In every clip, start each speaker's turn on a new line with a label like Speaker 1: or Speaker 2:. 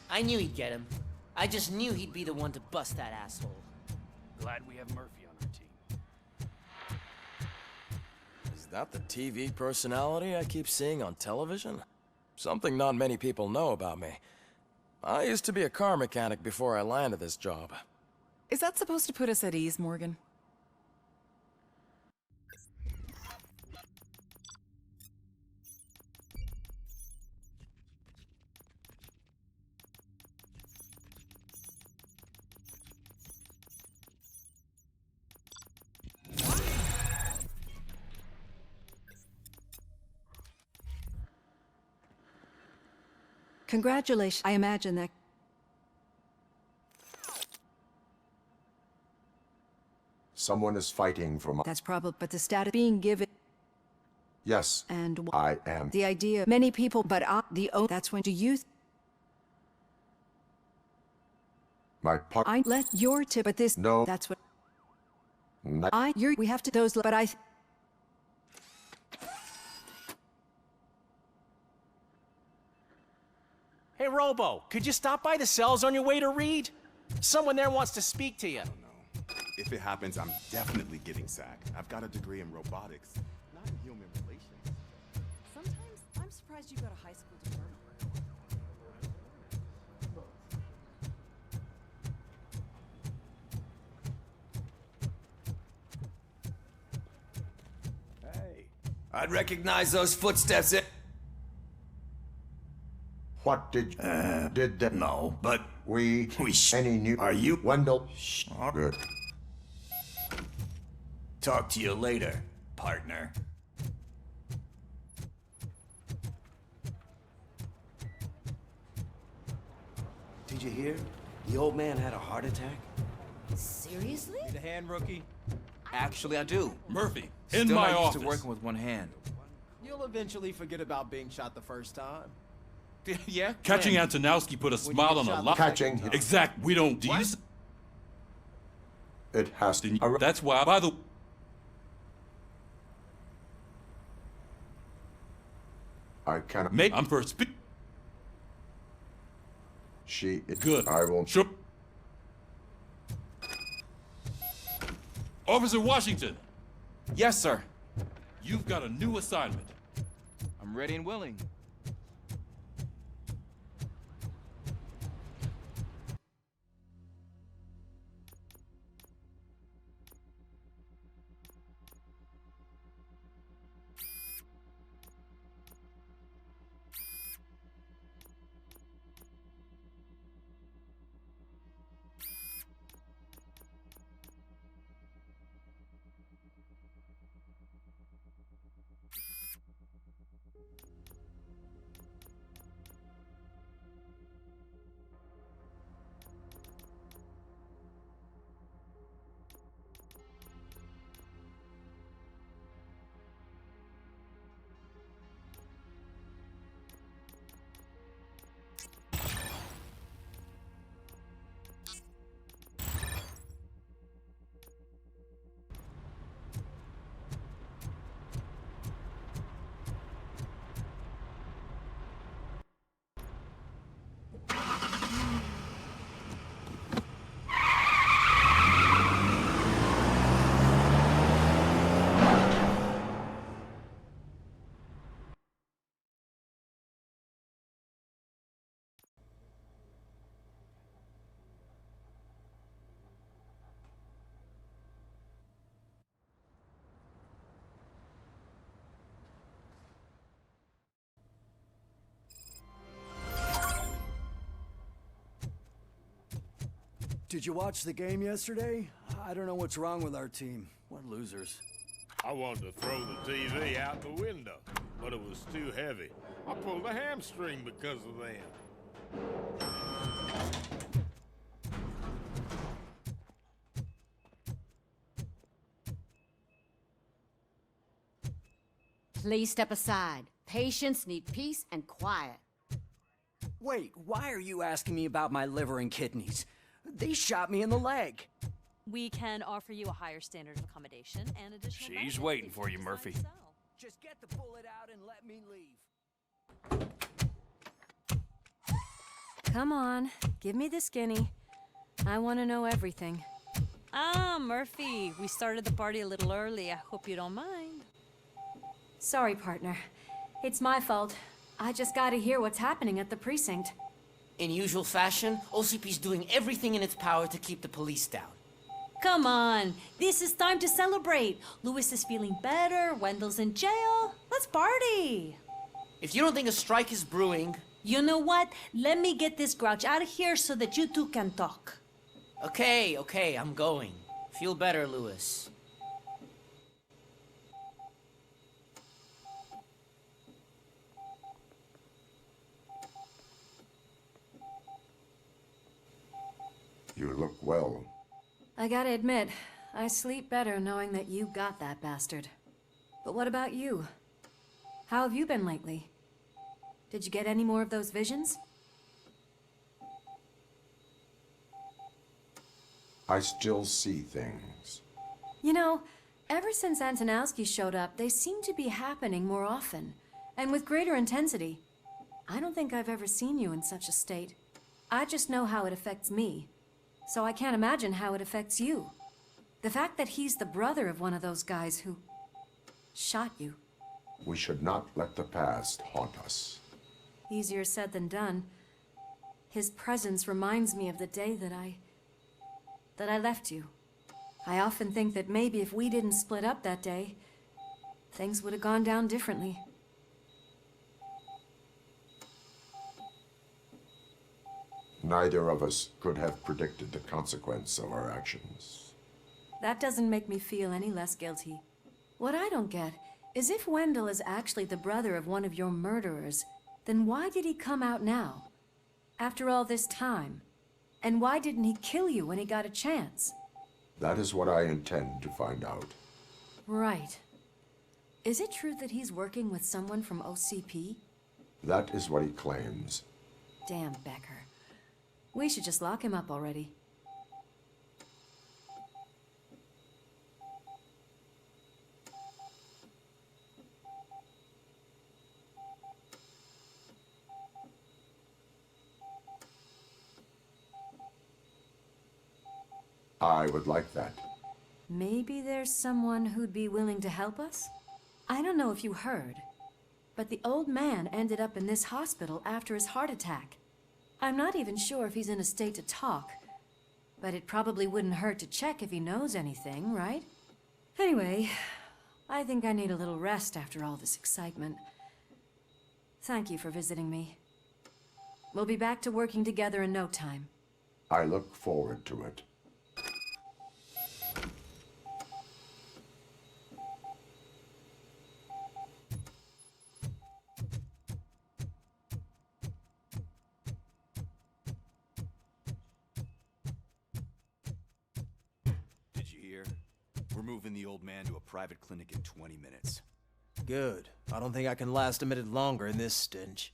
Speaker 1: I knew he'd get him. I just knew he'd be the one to bust that asshole.
Speaker 2: Glad we have Murphy on our team.
Speaker 3: Is that the TV personality I keep seeing on television? Something not many people know about me. I used to be a car mechanic before I landed this job.
Speaker 4: Is that supposed to put us at ease, Morgan? Congratulations. I imagine that...
Speaker 5: Someone is fighting for my...
Speaker 4: That's probably... But the status being given...
Speaker 5: Yes,
Speaker 4: And...
Speaker 5: I am.
Speaker 4: The idea... Many people, but that's when... Do you...
Speaker 5: My part...
Speaker 4: I let your tip, but this...
Speaker 5: No.
Speaker 4: That's what...
Speaker 5: Not...
Speaker 4: We have to... Those... But I...
Speaker 2: Hey, Robo, could you stop by the cells on your way to Reed? Someone there wants to speak to you.
Speaker 6: No. If it happens, I'm definitely getting sacked. I've got a degree in robotics, not in human relations.
Speaker 7: Sometimes I'm surprised you go to high school to learn.
Speaker 6: Hey.
Speaker 8: I'd recognize those footsteps.
Speaker 5: What did that...
Speaker 8: No, but
Speaker 5: We...
Speaker 8: We
Speaker 5: Any new...
Speaker 8: Are you...
Speaker 5: Wendell... Good.
Speaker 8: Talk to you later, partner.
Speaker 9: Did you hear? The old man had a heart attack.
Speaker 7: Seriously?
Speaker 10: Need a hand, rookie?
Speaker 11: Actually, I do.
Speaker 10: Murphy,
Speaker 11: Still
Speaker 10: in my
Speaker 11: not used
Speaker 10: office.
Speaker 11: to working with one hand.
Speaker 10: You'll eventually forget about being shot the first time.
Speaker 11: Yeah?
Speaker 10: Catching
Speaker 11: when?
Speaker 10: Antonowski put a smile on a lot.
Speaker 5: Catching...
Speaker 10: Exact. We don't. Do you?
Speaker 5: It has to...
Speaker 10: That's why. By the.
Speaker 5: I cannot...
Speaker 10: Make. I'm first.
Speaker 5: She...
Speaker 10: Good.
Speaker 5: I will...
Speaker 10: Sure. Officer Washington,
Speaker 11: Yes, sir.
Speaker 10: you've got a new assignment.
Speaker 11: I'm ready and willing.
Speaker 12: Did you watch the game yesterday? I don't know what's wrong with our team. What losers.
Speaker 13: I wanted to throw the TV out the window, but it was too heavy. I pulled a hamstring because of them.
Speaker 7: Please step aside. Patients need peace and quiet.
Speaker 12: Wait, why are you asking me about my liver and kidneys? They shot me in the leg.
Speaker 14: We can offer you a higher standard of accommodation and additional
Speaker 2: She's
Speaker 14: benefits
Speaker 2: waiting
Speaker 14: if
Speaker 2: for
Speaker 14: you
Speaker 2: you,
Speaker 14: decide
Speaker 2: Murphy.
Speaker 14: so.
Speaker 12: Just get the bullet out and let me leave.
Speaker 7: Come on, give me the skinny. I want to know everything. Ah, Murphy, we started the party a little early. I hope you don't mind.
Speaker 15: Sorry, partner. It's my fault. I just gotta hear what's happening at the precinct.
Speaker 1: In usual fashion, OCP's doing everything in its power to keep the police down.
Speaker 14: Come on, this is time to celebrate. Lewis is feeling better, Wendell's in jail. Let's party.
Speaker 1: If you don't think a strike is brewing...
Speaker 14: You know what? Let me get this grouch out of here so that you two can talk.
Speaker 1: Okay, I'm going. Feel better, Lewis.
Speaker 5: You look well.
Speaker 15: I gotta admit, I sleep better knowing that you got that bastard. But what about you? How have you been lately? Did you get any more of those visions?
Speaker 5: I still see things.
Speaker 15: You know, ever since Antonowski showed up, they seem to be happening more often, and with greater intensity. I don't think I've ever seen you in such a state. I just know how it affects me, so I can't imagine how it affects you. The fact that he's the brother of one of those guys who shot you.
Speaker 5: We should not let the past haunt us.
Speaker 15: Easier said than done. His presence reminds me of the day that I left you. I often think that maybe if we didn't split up that day, things would have gone down differently.
Speaker 5: Neither of us could have predicted the consequence of our actions.
Speaker 15: That doesn't make me feel any less guilty. What I don't get is if Wendell is actually the brother of one of your murderers, then why did he come out now? After all this time? And why didn't he kill you when he got a chance?
Speaker 5: That is what I intend to find out.
Speaker 15: Right. Is it true that he's working with someone from OCP?
Speaker 5: That is what he claims.
Speaker 15: Damn Becker. We should just lock him up already.
Speaker 5: I would like that.
Speaker 15: Maybe there's someone who'd be willing to help us? I don't know if you heard, but the old man ended up in this hospital after his heart attack. I'm not even sure if he's in a state to talk, but it probably wouldn't hurt to check if he knows anything, right? Anyway, I think I need a little rest after all this excitement. Thank you for visiting me. We'll be back to working together in no time.
Speaker 5: I look forward to it.
Speaker 6: We're moving the old man to a private clinic in 20 minutes.
Speaker 10: Good. I don't think I can last a minute longer in this stench.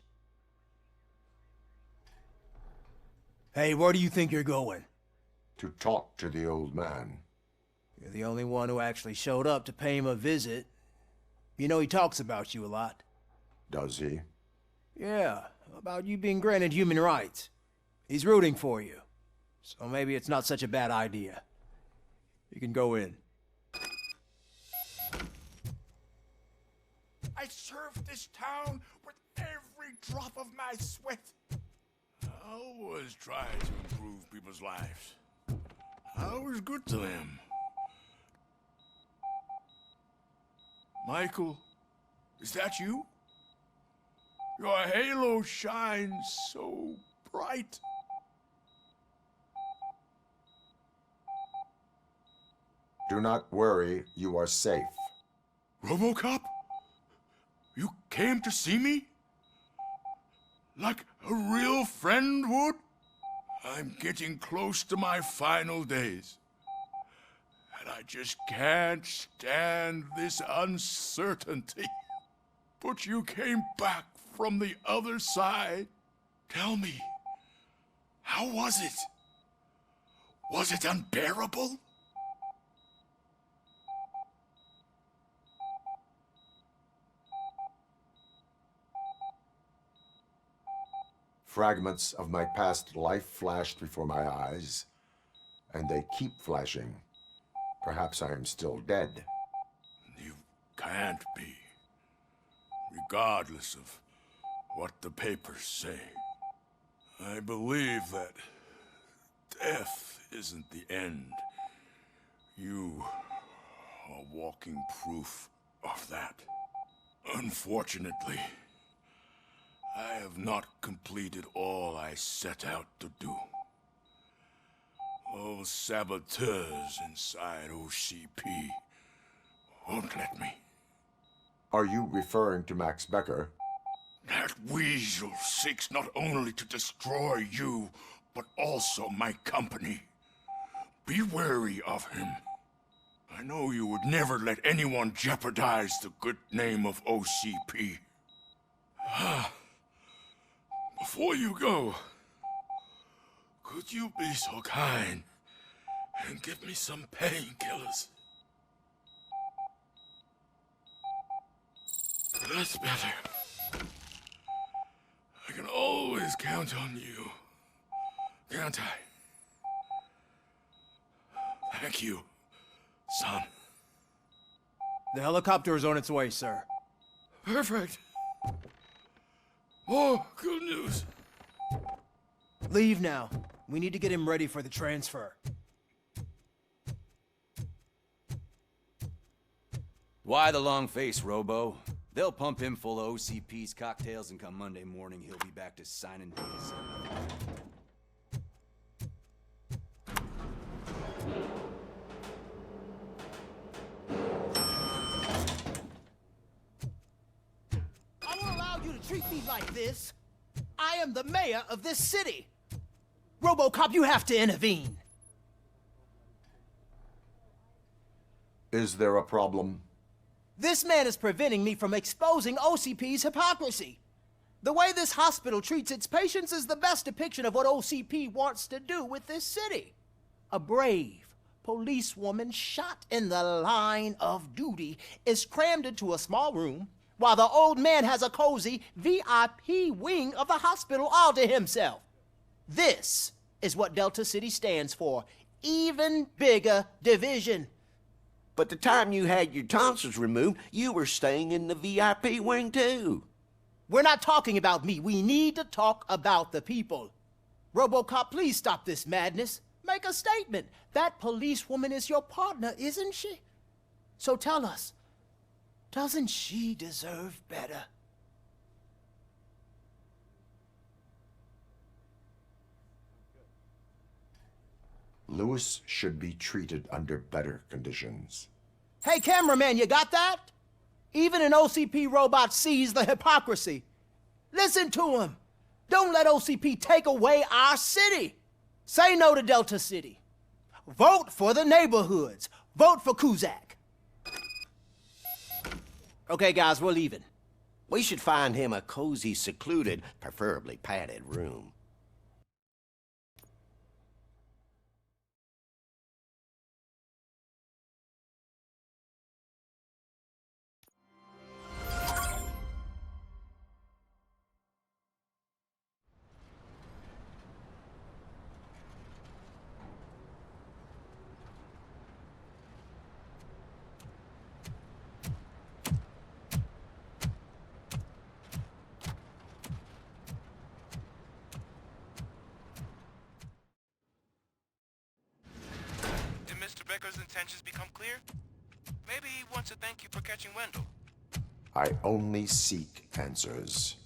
Speaker 10: Hey, where do you think you're going?
Speaker 5: To talk to the old man.
Speaker 10: You're the only one who actually showed up to pay him a visit. You know he talks about you a lot.
Speaker 5: Does he?
Speaker 10: Yeah, about you being granted human rights. He's rooting for you. So maybe it's not such a bad idea. You can go in.
Speaker 13: I served this town with every drop of my sweat. I always try to improve people's lives. I was good to them. Michael, is that you? Your halo shines so bright.
Speaker 5: Do not worry, you are safe.
Speaker 13: ROBOCOP? You came to see me? Like a real friend would? I'm getting close to my final days. And I just can't stand this uncertainty. But you came back from the other side. Tell me, how was it? Was it unbearable?
Speaker 5: Fragments of my past life flashed before my eyes, and they keep flashing. Perhaps I am still dead.
Speaker 13: You can't be. Regardless of what the papers say. I believe that death isn't the end. You are walking proof of that. Unfortunately, I have not completed all I set out to do. Those saboteurs inside OCP won't let me.
Speaker 5: Are you referring to Max Becker?
Speaker 13: That weasel seeks not only to destroy you, but also my company. Be wary of him. I know you would never let anyone jeopardize the good name of OCP. Before you go, could you be so kind and give me some painkillers? That's better. I can always count on you, can't I? Thank you, son.
Speaker 10: The helicopter is on its way, sir.
Speaker 13: Perfect. More good news.
Speaker 10: Leave now. We need to get him ready for the transfer.
Speaker 16: Why the long face, Robo? They'll pump him full of OCP's cocktails, and come Monday morning, he'll be back to signing days.
Speaker 2: I won't allow you to treat me like this. I am the mayor of this city. RoboCop, you have to intervene.
Speaker 5: Is there a problem?
Speaker 2: This man is preventing me from exposing OCP's hypocrisy. The way this hospital treats its patients is the best depiction of what OCP wants to do with this city. A brave policewoman shot in the line of duty is crammed into a small room, while the old man has a cozy VIP wing of the hospital all to himself. This is what Delta City stands for. Even bigger division.
Speaker 9: But the time you had your tonsils removed, you were staying in the VIP wing too.
Speaker 2: We're not talking about me. We need to talk about the people. RoboCop, please stop this madness. Make a statement. That policewoman is your partner, isn't she? So tell us, doesn't she deserve better?
Speaker 5: Lewis should be treated under better conditions.
Speaker 2: Hey, cameraman, you got that? Even an OCP robot sees the hypocrisy. Listen to him. Don't let OCP take away our city. Say no to Delta City. Vote for the neighborhoods. Vote for Kuzak. Okay, guys, we're leaving.
Speaker 9: We should find him a cozy, secluded, preferably padded room.
Speaker 11: Mr. Becker's intentions become clear? Maybe he wants to thank you for catching Wendell.
Speaker 5: I only seek answers.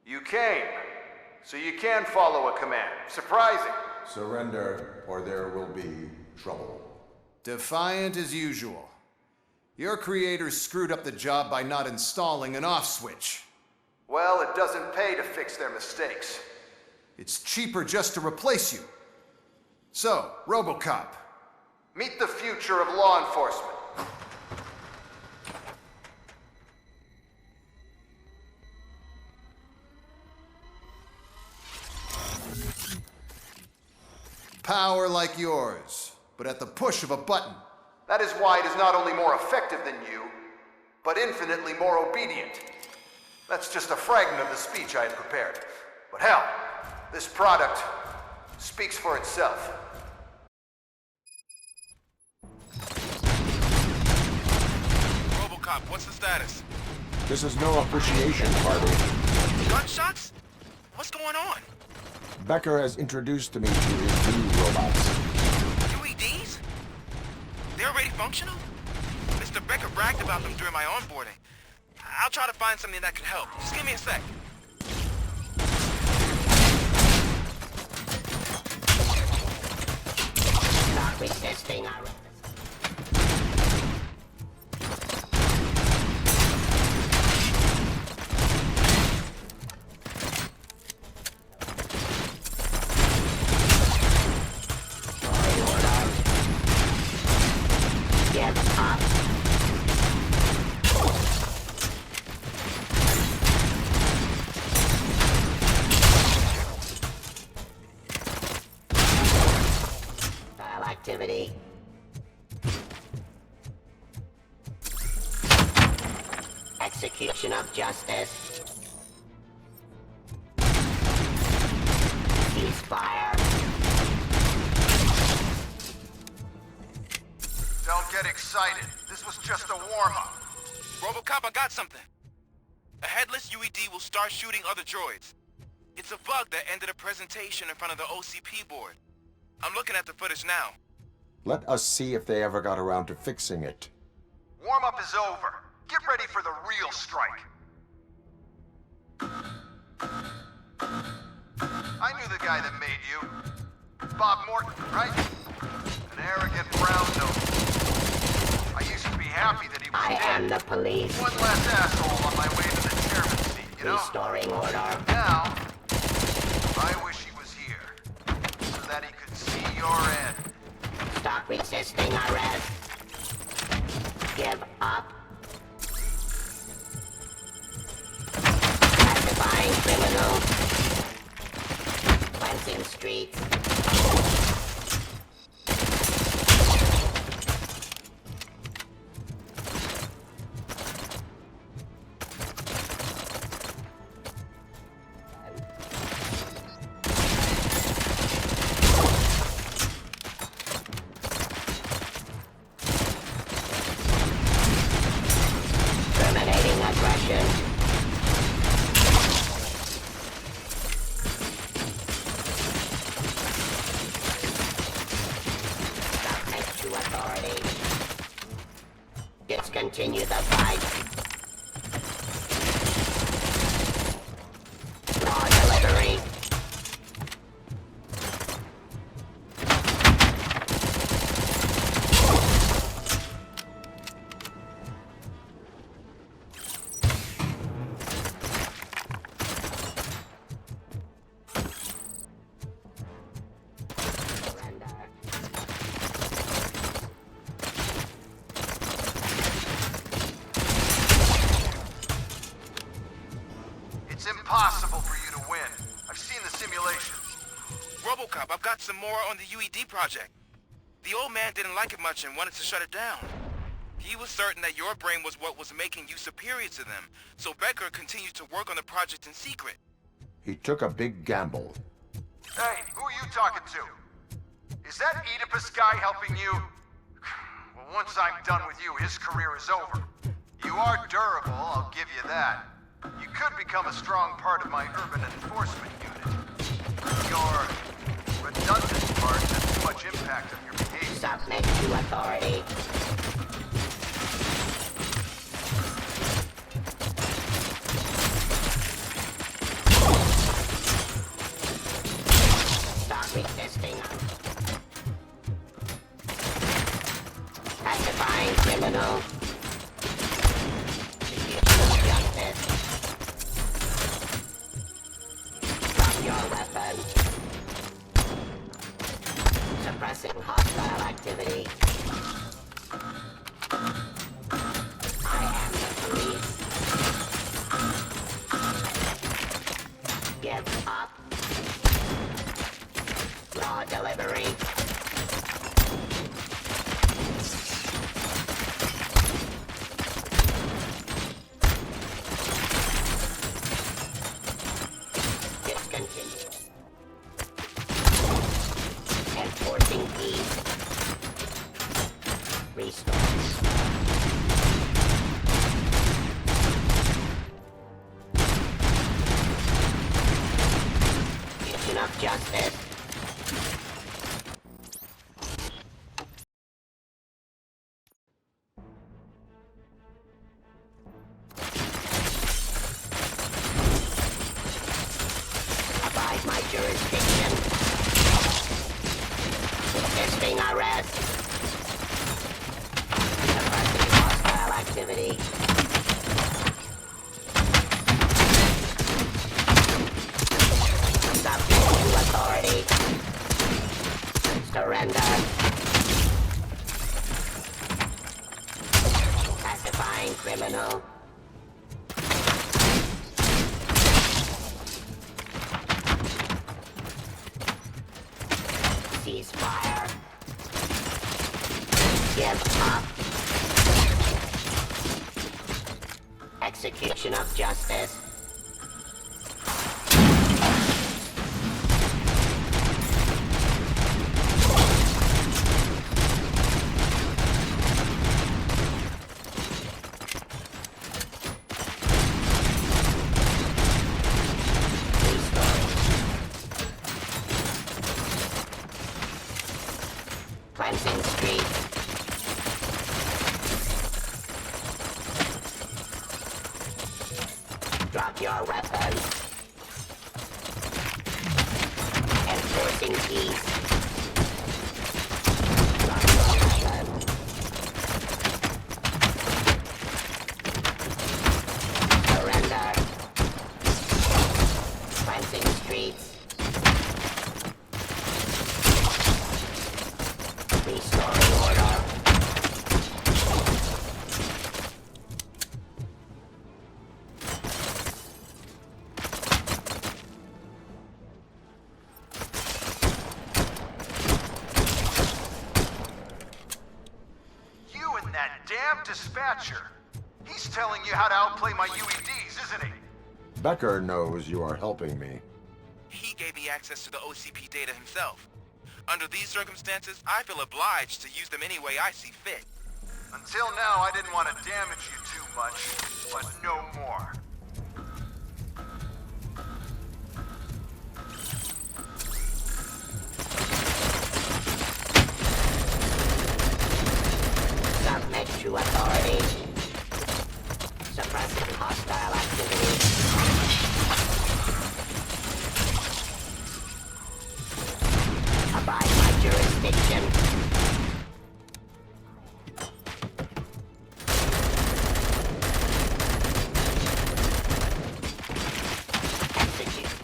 Speaker 17: You came, so you can follow a command. Surprising.
Speaker 5: Surrender, or there will be trouble.
Speaker 17: Defiant as usual. Your creators screwed up the job by not installing an off switch. Well, it doesn't pay to fix their mistakes. It's cheaper just to replace you. So, RoboCop, meet the future of law enforcement. Power like yours, but at the push of a button. That is why it is not only more effective than you, but infinitely more obedient. That's just a fragment of the speech I had prepared. But hell, this product speaks for itself.
Speaker 11: ROBOCOP, what's the status?
Speaker 5: This is no appreciation party.
Speaker 11: Gunshots? What's going on?
Speaker 5: Becker has introduced me to his new robots.
Speaker 11: UEDs? They're already functional? Mr. Becker bragged about them during my onboarding. I'll try to find something that could help. Just give me a sec.
Speaker 18: Not resisting our... Give up. Activity. Execution of justice. Ceasefire.
Speaker 17: Don't get excited. This was just a warm-up.
Speaker 11: ROBOCOP, I got something. A headless UED will start shooting other droids. It's a bug that ended a presentation in front of the OCP board. I'm looking at the footage now.
Speaker 5: Let us see if they ever got around to fixing it.
Speaker 17: Warm-up is over. Get ready for the real strike. I knew the guy that made you. Bob Morton, right? An arrogant brown-nose. I used to be happy that he was dead.
Speaker 18: I am the police.
Speaker 17: One less asshole on my way to the chairman's seat, you know?
Speaker 18: Restoring order.
Speaker 17: Now, I wish he was here, so that he could see your end.
Speaker 18: Stop resisting arrest. Give up. Pacifying criminals. Cleansing streets. Continue the fight. Raw delivery.
Speaker 17: Impossible for you to win. I've seen the simulations.
Speaker 11: ROBOCOP, I've got some more on the UED project. The old man didn't like it much and wanted to shut it down. He was certain that your brain was what was making you superior to them, so Becker continued to work on the project in secret.
Speaker 5: He took a big gamble.
Speaker 17: Hey, who are you talking to? Is that Oedipus guy helping you? Well, once I'm done with you, his career is over. You are durable, I'll give you that. You could become a strong part of my urban enforcement unit. Your redundant part has too much impact on your behavior.
Speaker 18: Submit to authority. Stop resisting. Pacifying criminal. Justice. Your weapon. Suppressing hostile activity. I am the police. Give up. Raw delivery. of justice. Abide my jurisdiction. Resisting arrest. Suppressing hostile activity. Subject to authority. Surrender. Pacifying criminal. Ceasefire. Give up. Execution of justice. Cleansing streets. Drop your weapons. Enforcing peace. Drop your weapons. Surrender. Cleansing streets. Restoring order.
Speaker 17: You and that damn dispatcher. He's telling you how to outplay my UEDs, isn't he?
Speaker 5: Becker knows you are helping me.
Speaker 11: He gave me access to the OCP data himself. Under these circumstances, I feel obliged to use them any way I see fit.
Speaker 17: Until now, I didn't want to damage you too much, but no more.
Speaker 18: Submit to authority. Suppressing hostile activity. Abide my jurisdiction. Execute.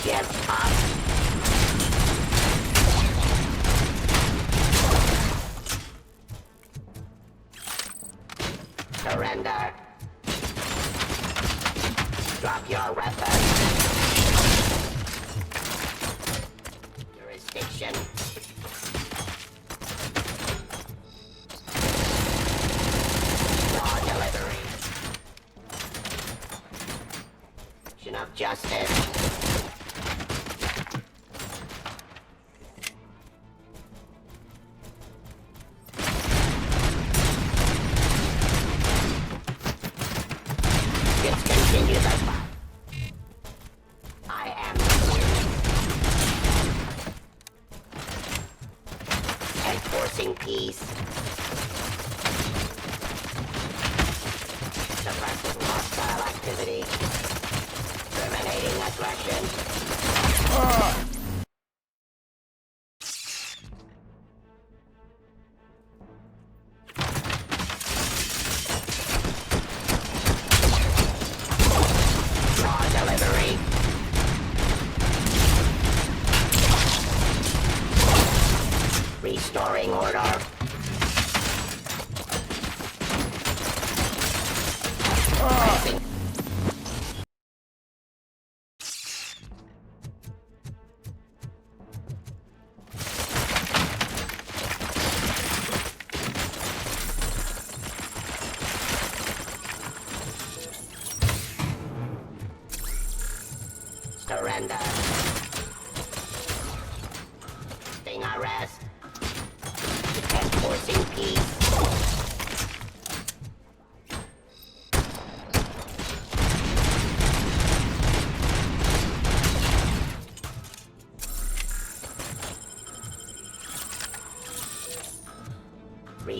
Speaker 18: Give up. Surrender. Drop your weapon. Jurisdiction. Law delivery. Action of justice. Discontinue the fight. I am the police. Enforcing peace. Suppressing hostile activity. Terminating aggression. Law delivery. Restoring order. Surrender. Sting arrest. Enforcing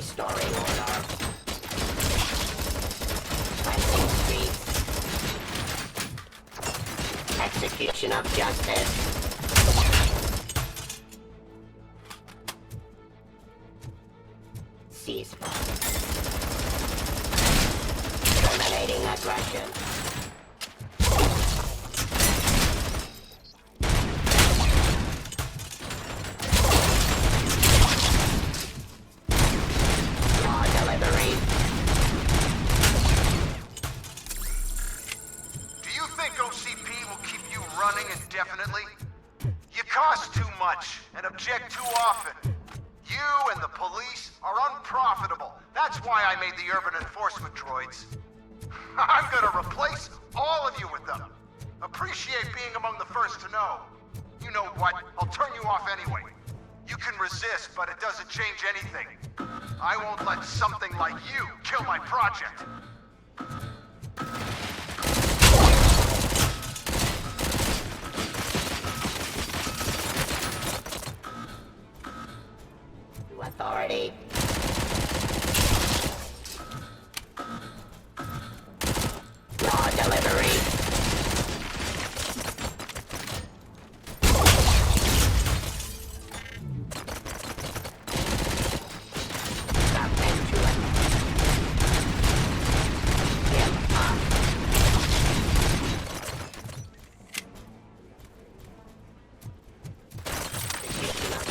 Speaker 18: Restoring order. Cleansing streets. Execution of justice. Ceasefire. Terminating aggression. Law delivery.
Speaker 17: Do you think OCP will keep you running indefinitely? You cost too much and object too often. You and the police are unprofitable. That's why I made the urban enforcement droids. I'm gonna replace all of you with them. Appreciate being among the first to know. You know what? I'll turn you off anyway. You can resist, but it doesn't change anything. I won't let something like you kill my project.
Speaker 18: To authority. Law delivery. Subject to it. Give up. Execution of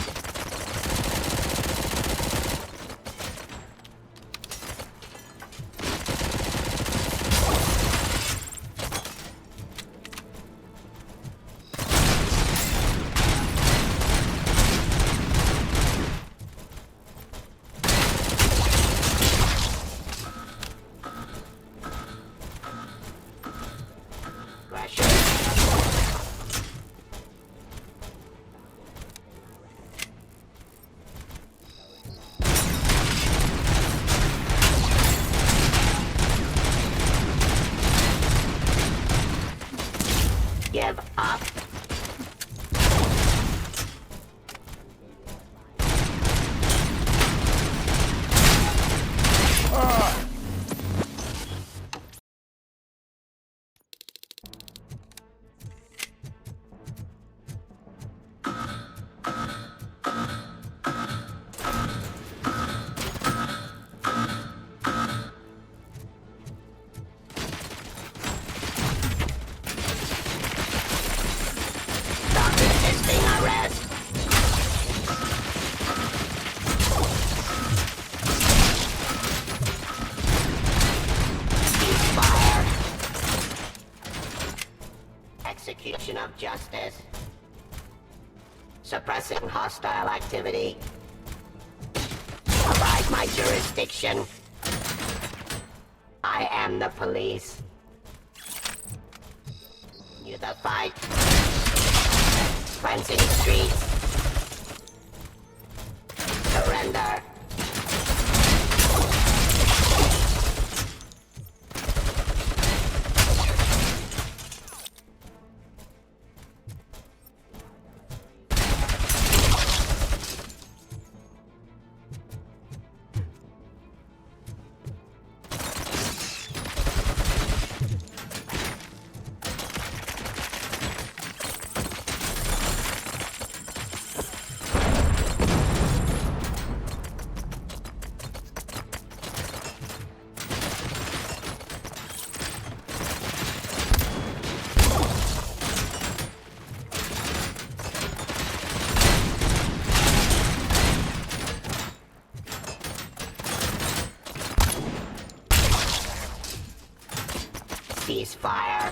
Speaker 18: aggression. Give up. Stop resisting arrest. Ceasefire. Execution of justice. Suppressing hostile activity. Abide my jurisdiction. I am the police. You the fight. Cleansing streets. Surrender. Ceasefire.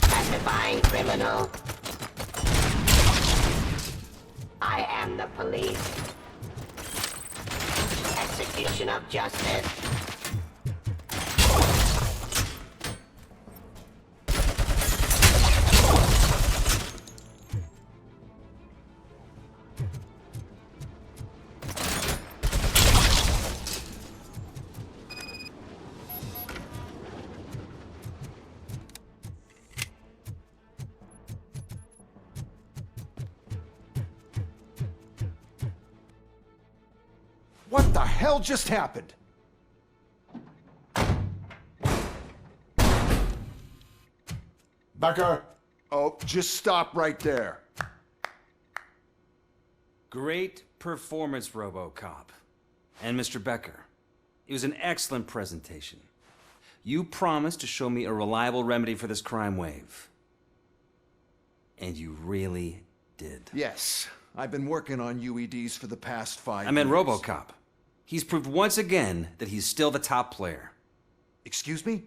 Speaker 18: Pacifying criminal. I am the police. Execution of justice.
Speaker 17: hell just happened?
Speaker 5: Becker!
Speaker 17: Oh, just stop right there.
Speaker 19: Great performance, RoboCop. And Mr. Becker, it was an excellent presentation. You promised to show me a reliable remedy for this crime wave. And you really did.
Speaker 17: Yes, I've been working on UEDs for the past 5 years.
Speaker 19: I meant RoboCop. He's proved once again that he's still the top player.
Speaker 17: Excuse me?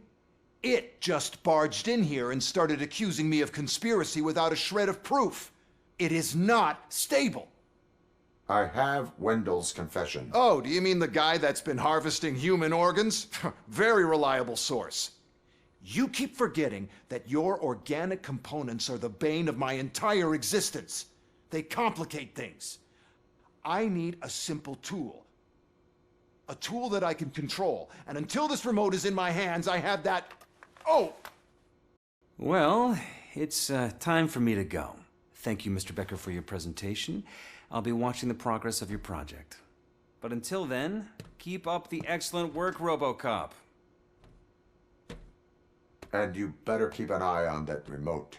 Speaker 17: It just barged in here and started accusing me of conspiracy without a shred of proof. It is not stable.
Speaker 5: I have Wendell's confession.
Speaker 17: Oh, do you mean the guy that's been harvesting human organs? Very reliable source. You keep forgetting that your organic components are the bane of my entire existence. They complicate things. I need a simple tool. A tool that I can control. And until this remote is in my hands, I have that... Oh!
Speaker 19: Well, it's time for me to go. Thank you, Mr. Becker, for your presentation. I'll be watching the progress of your project. But until then, keep up the excellent work, RoboCop.
Speaker 5: And you better keep an eye on that remote.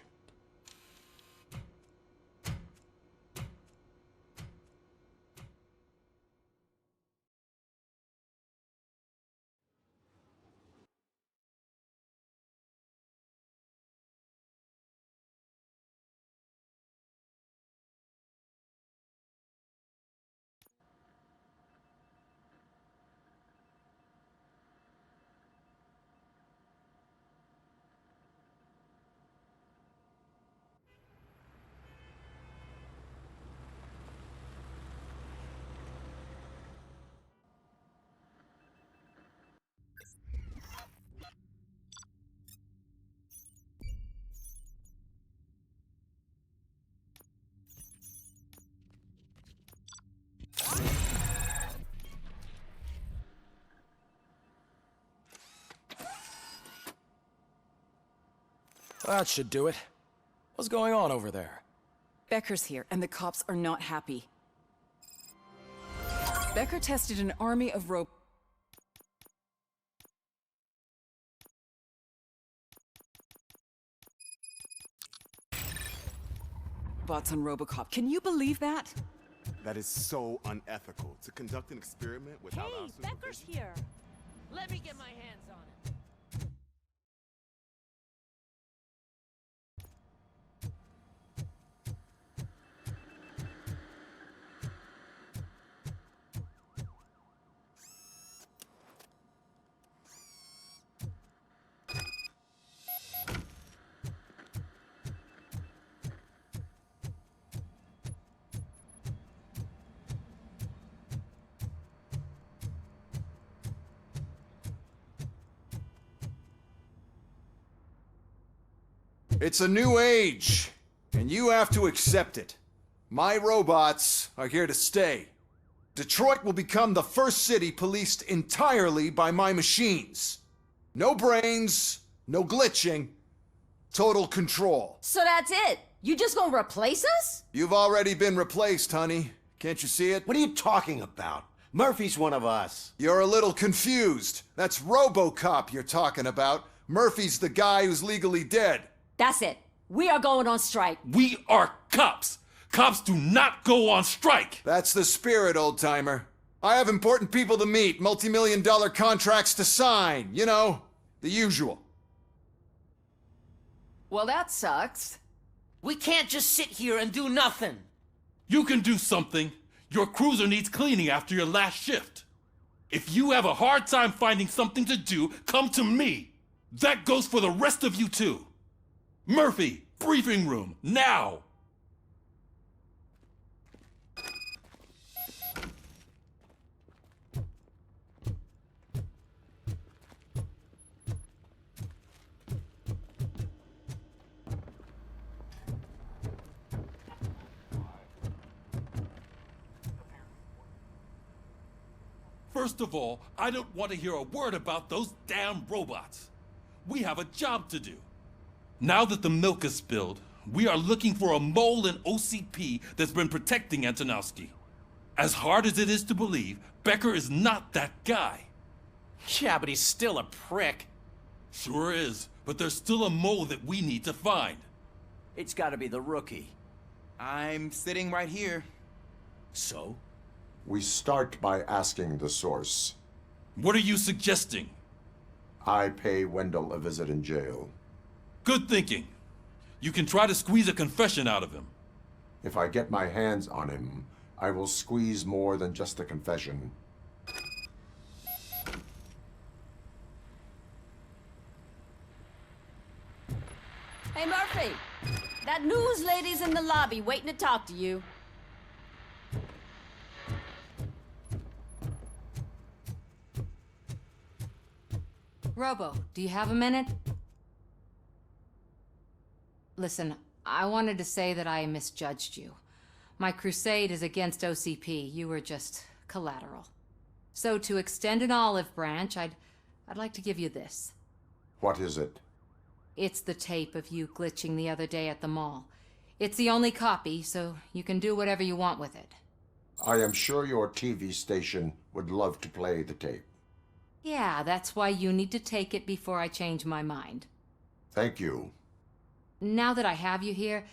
Speaker 3: That should do it. What's going on over there?
Speaker 4: Becker's here, and the cops are not happy. Becker tested an army of robots on RoboCop. Can you believe that?
Speaker 6: That is so unethical. To conduct an experiment without our
Speaker 14: Hey, Becker's
Speaker 6: supervision.
Speaker 14: here.
Speaker 1: Let me get my hands on him.
Speaker 17: It's a new age, and you have to accept it. My robots are here to stay. Detroit will become the first city policed entirely by my machines. No brains, no glitching, total control.
Speaker 14: So that's it? You just gonna replace us?
Speaker 17: You've already been replaced, honey. Can't you see it?
Speaker 9: What are you talking about? Murphy's one of us.
Speaker 17: You're a little confused. That's RoboCop you're talking about. Murphy's the guy who's legally dead.
Speaker 14: That's it. We are going on strike.
Speaker 13: We are cops. Cops do not go on strike.
Speaker 17: That's the spirit, old-timer. I have important people to meet, multi-million-dollar contracts to sign. You know, the usual.
Speaker 1: Well, that sucks. We can't just sit here and do nothing.
Speaker 13: You can do something. Your cruiser needs cleaning after your last shift. If you have a hard time finding something to do, come to me. That goes for the rest of you too. Murphy, briefing room, now! First of all, I don't want to hear a word about those damn robots. We have a job to do. Now that the milk is spilled, we are looking for a mole in OCP that's been protecting Antonowski.
Speaker 20: As hard as it is to believe, Becker is not that guy.
Speaker 21: Yeah, but he's still a prick.
Speaker 20: Sure is, but there's still a mole that we need to find.
Speaker 12: It's gotta be the rookie.
Speaker 6: I'm sitting right here.
Speaker 20: So?
Speaker 5: We start by asking the source.
Speaker 20: What are you suggesting?
Speaker 5: I pay Wendell a visit in jail.
Speaker 20: Good thinking. You can try to squeeze a confession out of him.
Speaker 5: If I get my hands on him, I will squeeze more than just a confession.
Speaker 22: Hey, Murphy! That news lady's in the lobby waiting to talk to you.
Speaker 23: Robo, do you have a minute? Listen, I wanted to say that I misjudged you. My crusade is against OCP. You were just collateral. So to extend an olive branch, I'd like to give you this.
Speaker 5: What is it?
Speaker 23: It's the tape of you glitching the other day at the mall. It's the only copy, so you can do whatever you want with it.
Speaker 5: I am sure your TV station would love to play the tape.
Speaker 23: Yeah, that's why you need to take it before I change my mind.
Speaker 5: Thank you.
Speaker 23: Now that I have you here,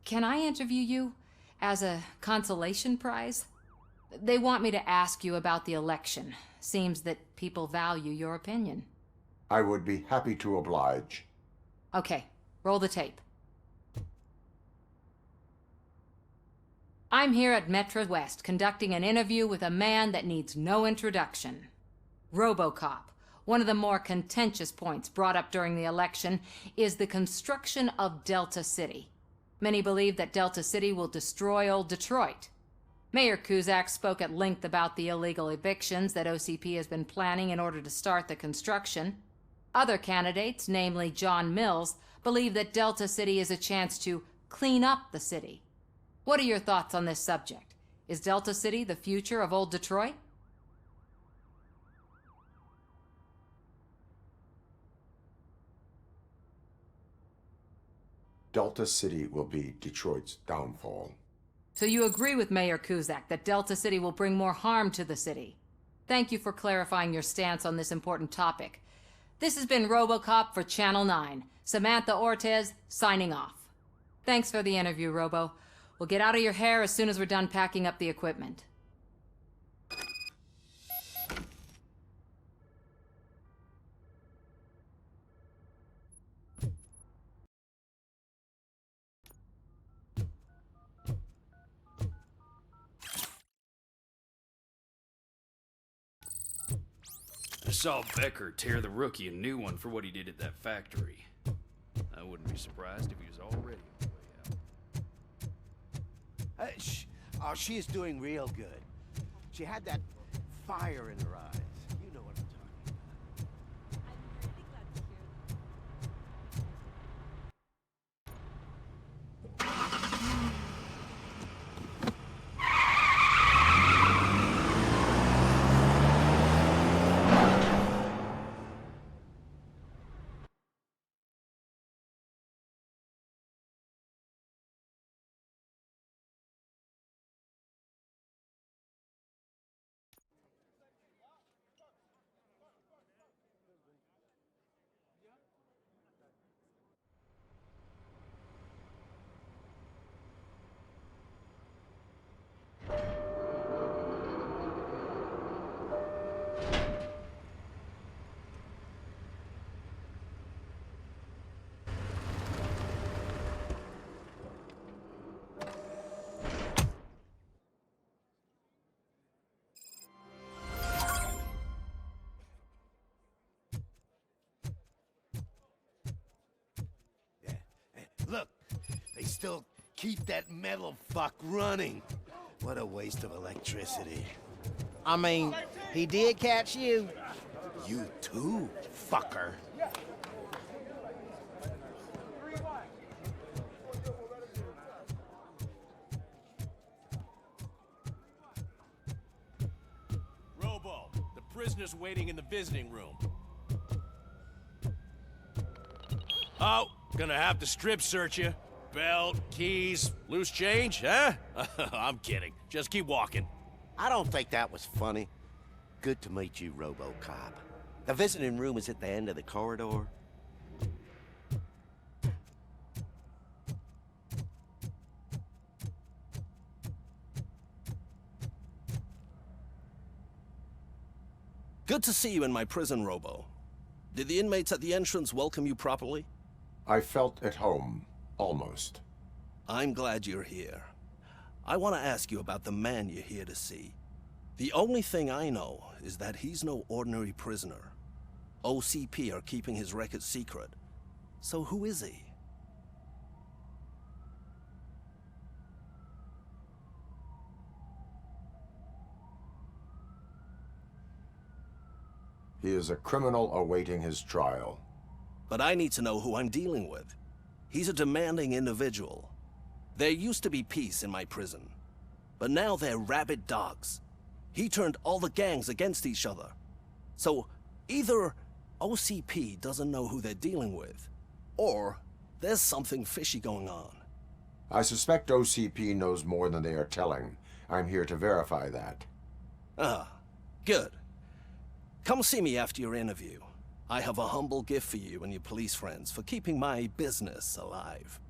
Speaker 23: can I interview you as a consolation prize? They want me to ask you about the election. Seems that people value your opinion.
Speaker 5: I would be happy to oblige.
Speaker 23: Okay, roll the tape. I'm here at Metro West conducting an interview with a man that needs no introduction. ROBOCOP. One of the more contentious points brought up during the election is the construction of Delta City. Many believe that Delta City will destroy old Detroit. Mayor Cusack spoke at length about the illegal evictions that OCP has been planning in order to start the construction. Other candidates, namely John Mills, believe that Delta City is a chance to clean up the city. What are your thoughts on this subject? Is Delta City the future of old Detroit?
Speaker 5: Delta City will be Detroit's downfall.
Speaker 23: So you agree with Mayor Cusack that Delta City will bring more harm to the city? Thank you for clarifying your stance on this important topic. This has been ROBOCOP for Channel 9. Samantha Ortez, signing off. Thanks for the interview, Robo. We'll get out of your hair as soon as we're done packing up the equipment.
Speaker 24: I saw Becker tear the rookie a new one for what he did at that factory. I wouldn't be surprised if he was already on the way out.
Speaker 9: Oh, she is doing real good. She had that fire in her eyes. You know what I'm talking Look, they still keep that metal fuck running. What a waste of electricity.
Speaker 2: I mean, he did catch you.
Speaker 9: You too, fucker.
Speaker 25: Robo, the prisoner's waiting in the visiting room. Oh, gonna have to strip search you. Belt, keys, loose change, huh? I'm kidding. Just keep walking.
Speaker 9: I don't think that was funny. Good to meet you, RoboCop. The visiting room is at the end of the corridor.
Speaker 7: Good to see you in my prison, Robo. Did the inmates at the entrance welcome you properly?
Speaker 5: I felt at home, almost.
Speaker 7: I'm glad you're here. I want to ask you about the man you're here to see. The only thing I know is that he's no ordinary prisoner. OCP are keeping his record secret. So who is he?
Speaker 5: He is a criminal awaiting his trial.
Speaker 7: But I need to know who I'm dealing with. He's a demanding individual. There used to be peace in my prison, but now they're rabid dogs. He turned all the gangs against each other. So either OCP doesn't know who they're dealing with, or there's something fishy going on.
Speaker 5: I suspect OCP knows more than they are telling. I'm here to verify that.
Speaker 7: Ah, good. Come see me after your interview. I have a humble gift for you and your police friends for keeping my business alive.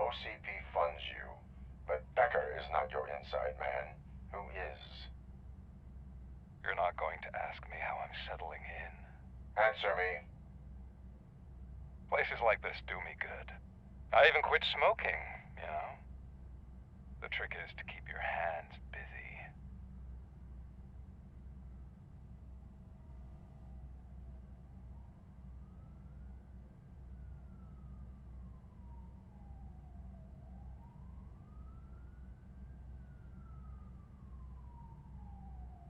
Speaker 5: OCP funds you, but Becker is not your inside man. Who is?
Speaker 8: You're not going to ask me how I'm settling in.
Speaker 5: Answer me.
Speaker 8: Places like this do me good. I even quit smoking, you know. The trick is to keep your hands busy.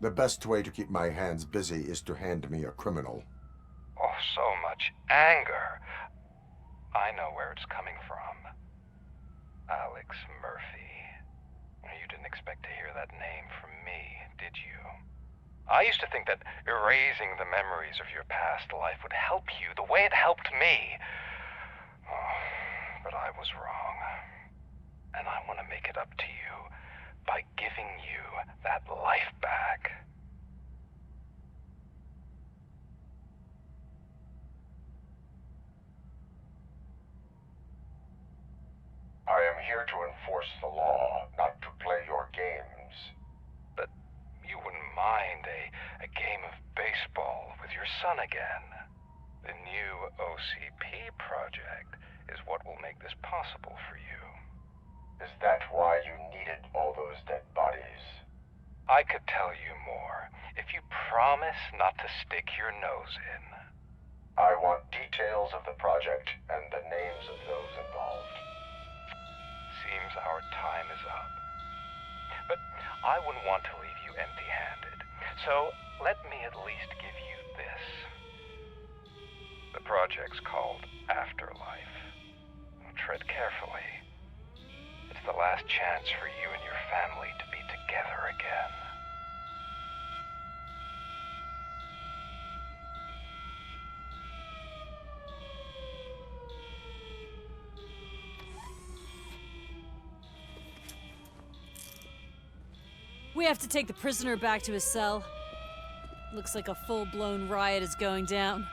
Speaker 5: The best way to keep my hands busy is to hand me a criminal.
Speaker 8: Oh, so much anger. I know where it's coming from. Alex Murphy. You didn't expect to hear that name from me, did you? I used to think that erasing the memories of your past life would help you the way it helped me. Oh, but I was wrong. And I want to make it up to you by giving you that life back.
Speaker 5: I am here to enforce the law, not to play your games.
Speaker 8: But you wouldn't mind a game of baseball with your son again. The new OCP project is what will make this possible for you.
Speaker 5: Is that why you needed all those dead bodies?
Speaker 8: I could tell you more if you promise not to stick your nose in.
Speaker 5: I want details of the project and the names of those involved.
Speaker 8: Seems our time is up. But I wouldn't want to leave you empty-handed. So let me at least give you this. The project's called Afterlife. Tread carefully. It's the last chance for you and your family to be together again.
Speaker 14: We have to take the prisoner back to his cell. Looks like a full-blown riot is going down.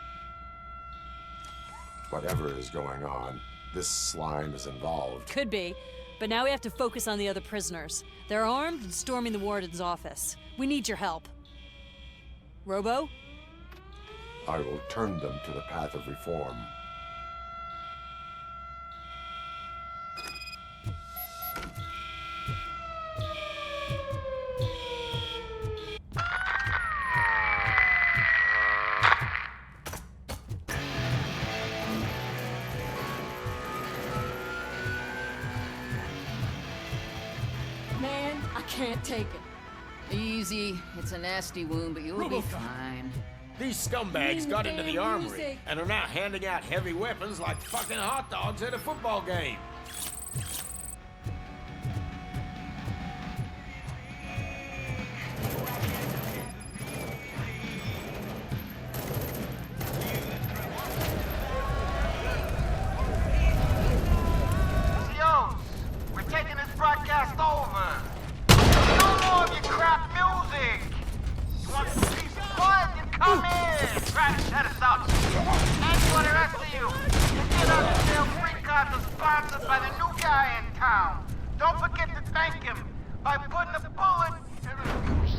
Speaker 5: Whatever is going on, this slime is involved.
Speaker 14: Could be, but now we have to focus on the other prisoners. They're armed and storming the warden's office. We need your help. Robo?
Speaker 5: I will turn them to the path of reform.
Speaker 22: Man, I can't take it.
Speaker 10: Easy. It's a nasty wound, but you'll be fine.
Speaker 25: These scumbags got into the armory and are now handing out heavy weapons like fucking hot dogs at a football game.
Speaker 10: We're taking this broadcast over. No more of your crap music. You want some peace and quiet? Then come in. Try to shut us up. And for the rest of you, the Get Out of Jail Free cards are sponsored by the new guy in town. Don't forget to thank him by putting a bullet in his...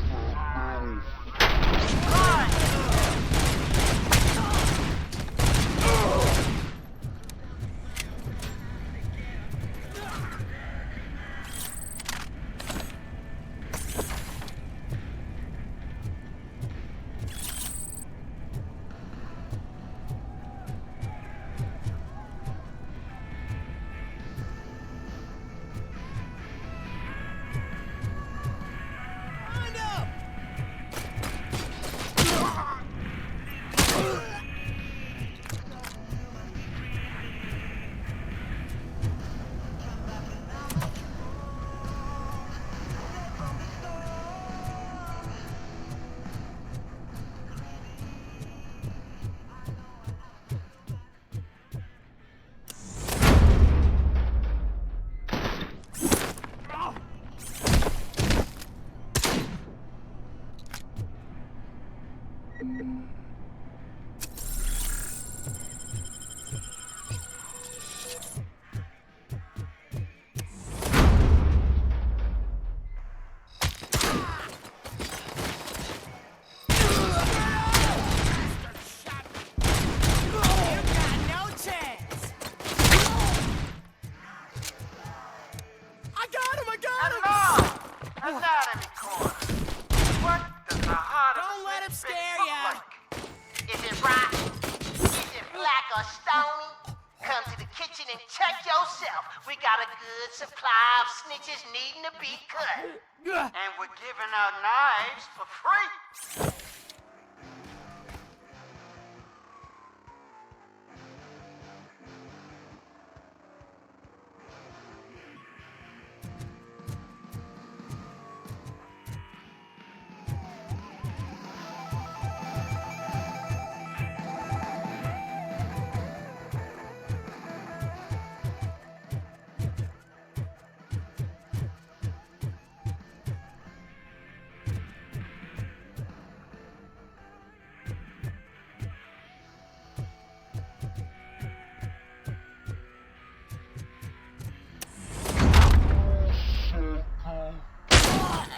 Speaker 10: Snitches needing to be cut. And we're giving out knives for free.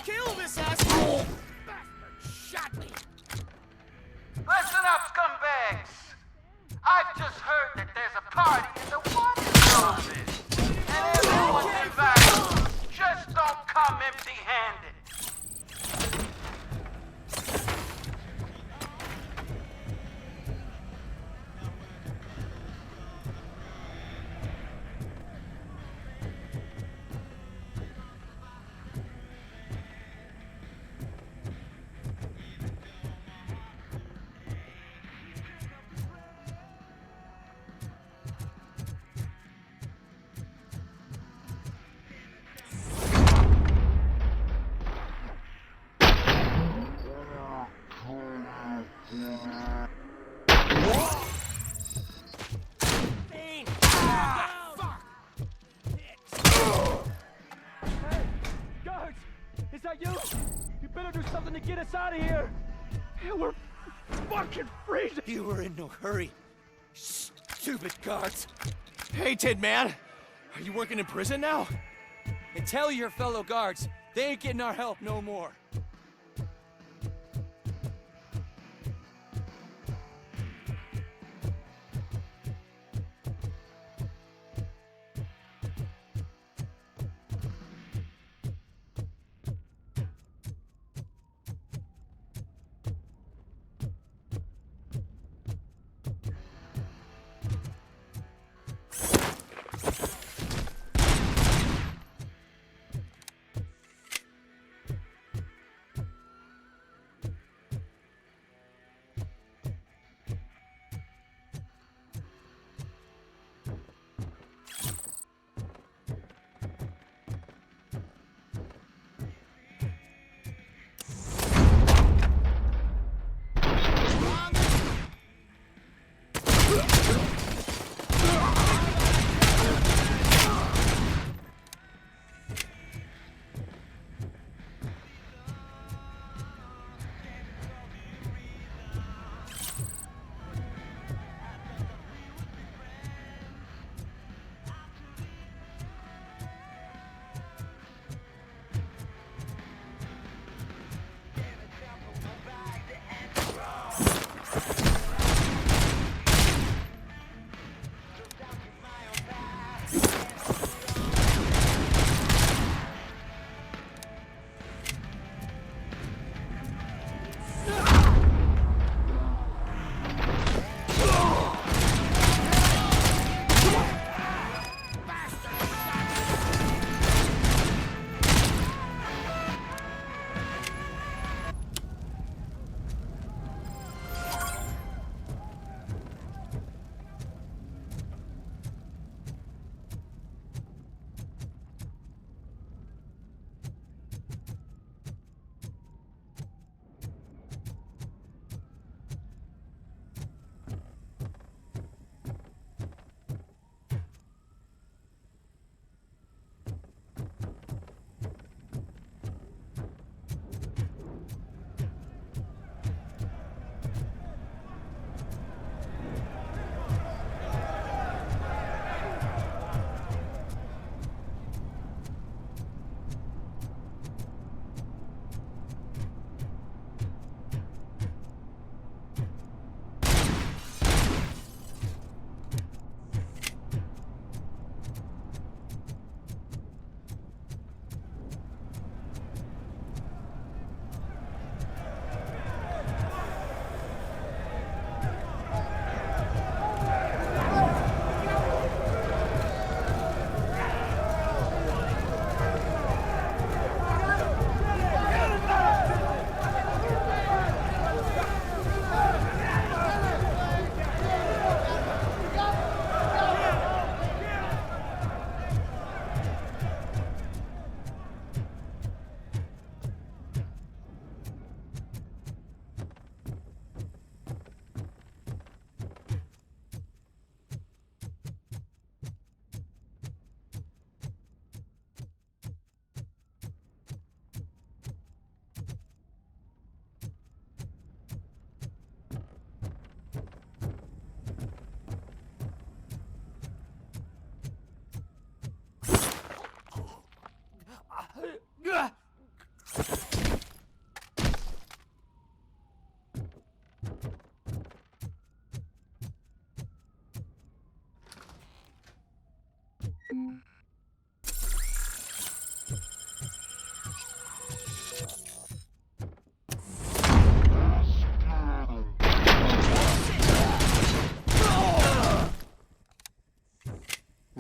Speaker 10: Kill this asshole! Bastard shot me! Listen up, scumbags! I've just heard that there's a party in the water office. And everyone's invited. Just don't come empty-handed.
Speaker 11: Is that you? You better do something to get us out of here. We're fucking freezing.
Speaker 9: You were in no hurry. Stupid guards.
Speaker 11: Hey, Tin Man. Are you working in prison now? And tell your fellow guards, they ain't getting our help no more.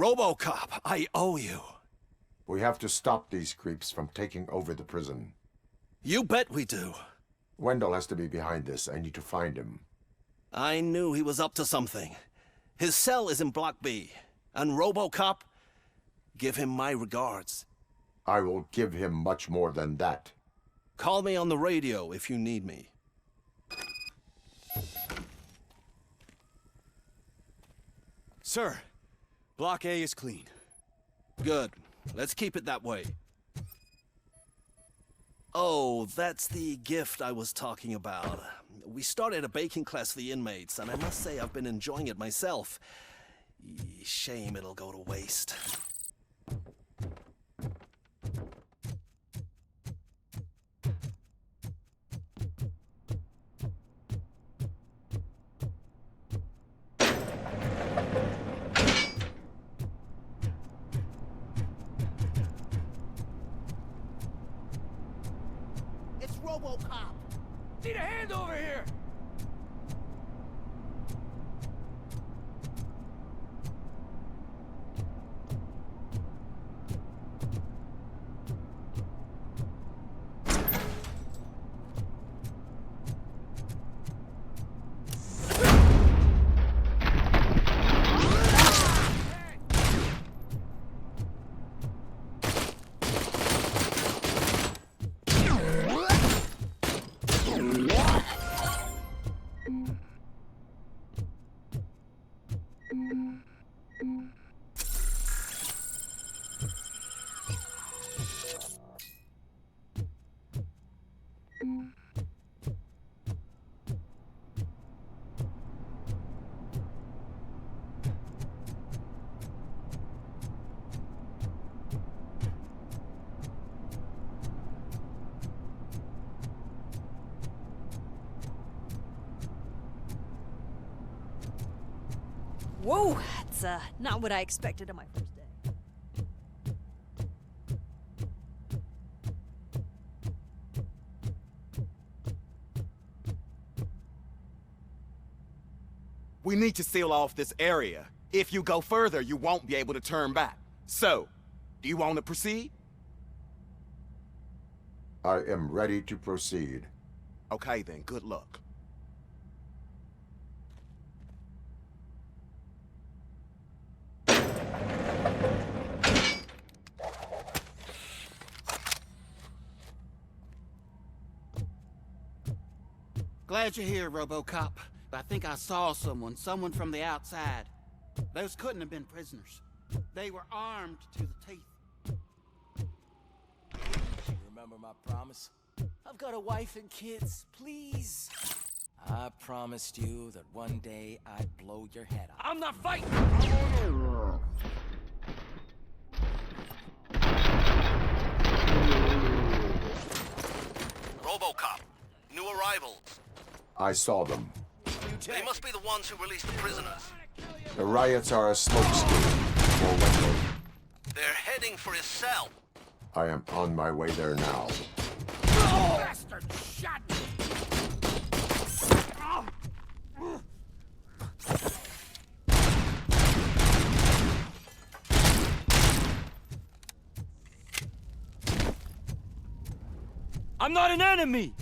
Speaker 7: ROBOCOP, I owe you.
Speaker 5: We have to stop these creeps from taking over the prison.
Speaker 7: You bet we do.
Speaker 5: Wendell has to be behind this. I need to find him.
Speaker 7: I knew he was up to something. His cell is in Block B. And ROBOCOP, give him my regards.
Speaker 5: I will give him much more than that.
Speaker 7: Call me on the radio if you need me.
Speaker 11: Sir, Block A is clean.
Speaker 7: Good. Let's keep it that way. Oh, that's the gift I was talking about. We started a baking class for the inmates, and I must say I've been enjoying it myself. Shame it'll go to waste.
Speaker 2: It's ROBOCOP.
Speaker 11: Need a hand over here!
Speaker 3: Whoa, that's not what I expected on my first day.
Speaker 6: We need to seal off this area. If you go further, you won't be able to turn back. So, do you want to proceed?
Speaker 5: I am ready to proceed.
Speaker 6: Okay then, good luck.
Speaker 15: Glad you're here, RoboCop. I think I saw someone from the outside. Those couldn't have been prisoners. They were armed to the teeth.
Speaker 12: You remember my promise?
Speaker 2: I've got a wife and kids. Please.
Speaker 12: I promised you that one day I'd blow your head off.
Speaker 11: I'm not fighting!
Speaker 7: ROBOCOP, new arrivals.
Speaker 5: I saw them.
Speaker 7: They must be the ones who released the prisoners.
Speaker 5: The riots are a smokescreen for Wendell.
Speaker 7: They're heading for his cell.
Speaker 5: I am on my way there now.
Speaker 11: Bastard shot me! I'm not an enemy!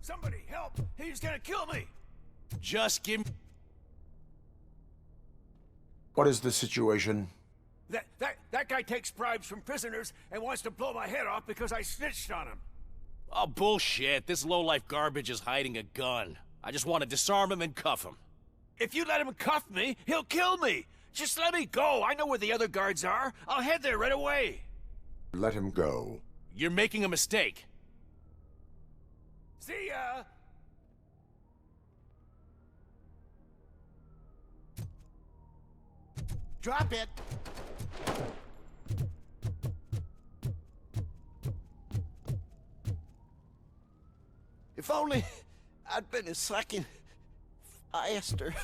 Speaker 11: Somebody help! He's gonna kill me! Just give me...
Speaker 5: What is the situation?
Speaker 11: That guy takes bribes from prisoners and wants to blow my head off because I snitched on him. Oh, bullshit. This lowlife garbage is hiding a gun. I just want to disarm him and cuff him.
Speaker 25: If you let him cuff me, he'll kill me. Just let me go. I know where the other guards are. I'll head there right away.
Speaker 5: Let him go.
Speaker 11: You're making a mistake.
Speaker 25: See ya!
Speaker 9: Drop it! If only I'd been a second faster.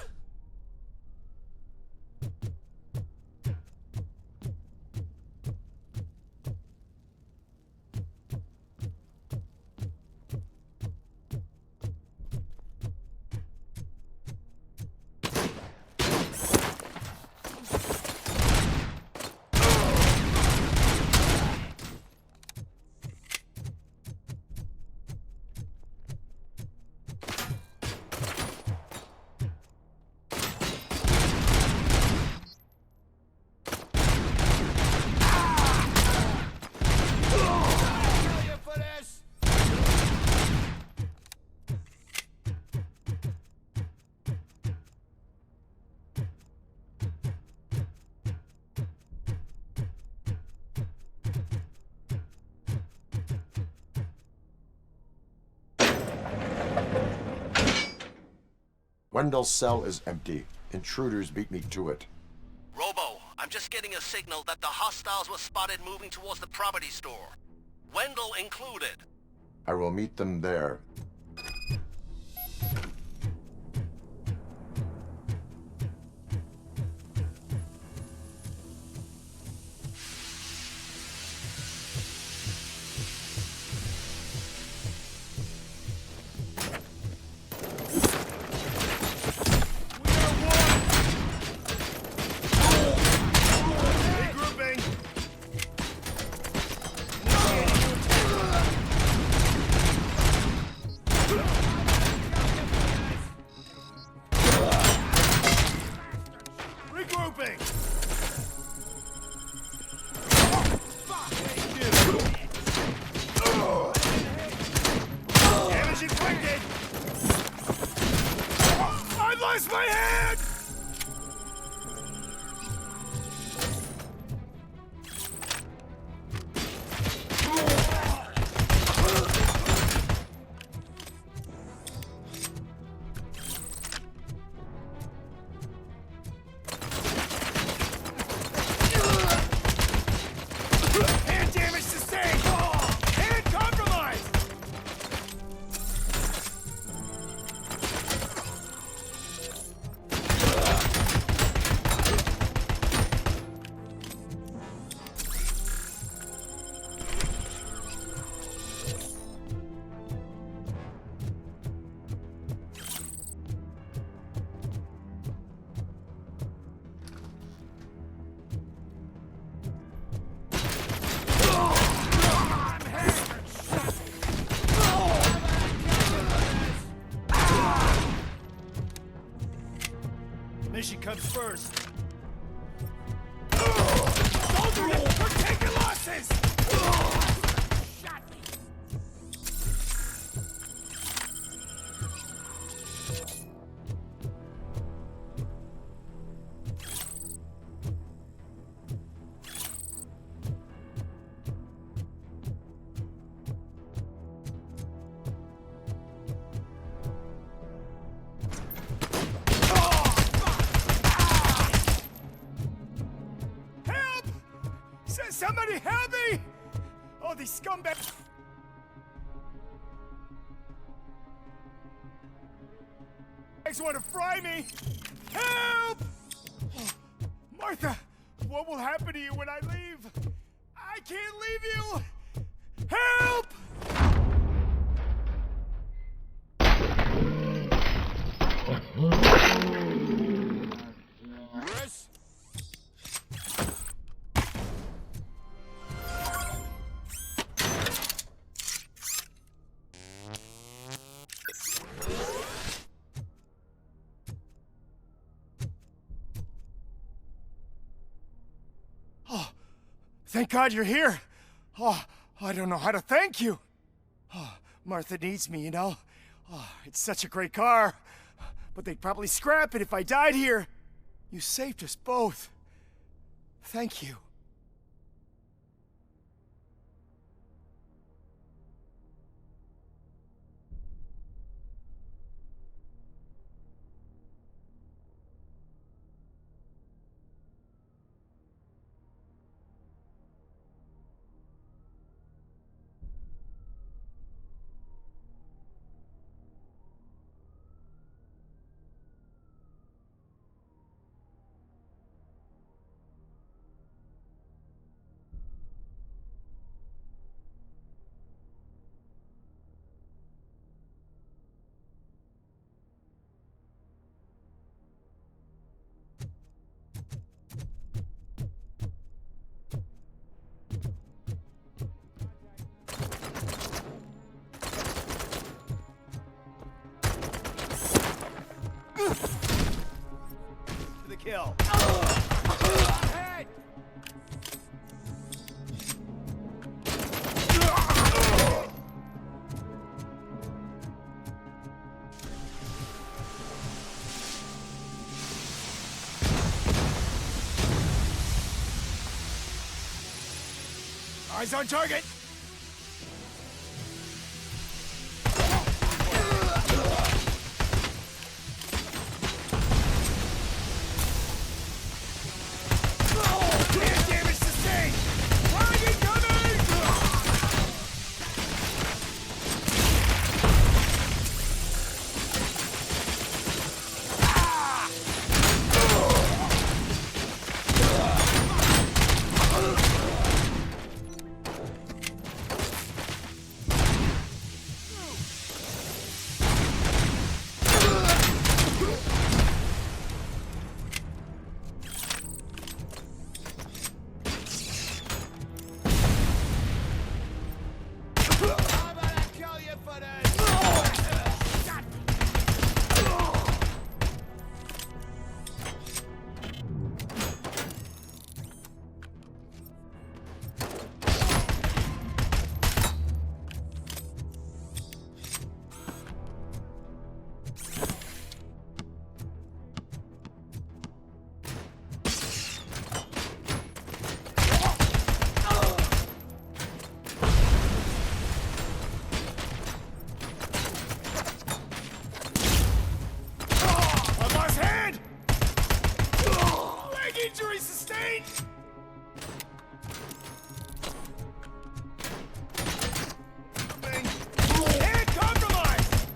Speaker 5: Wendell's cell is empty. Intruders beat me to it.
Speaker 7: Robo, I'm just getting a signal that the hostiles were spotted moving towards the property store. Wendell included.
Speaker 5: I will meet them there.
Speaker 4: Mission comes first. Soldier, we're taking losses! Shot me. Somebody help me! Oh, these scumbags! Guys want to fry me! Help! Martha, what will happen to you when I leave? I can't leave you! Help! Chris? Thank God you're here. Oh, I don't know how to thank you. Oh, Martha needs me, you know. Oh, it's such a great car. but they'd probably scrap it if I died here. You saved us both. Thank you. For the kill. Head! Eyes on target! Injury sustained! Head compromised!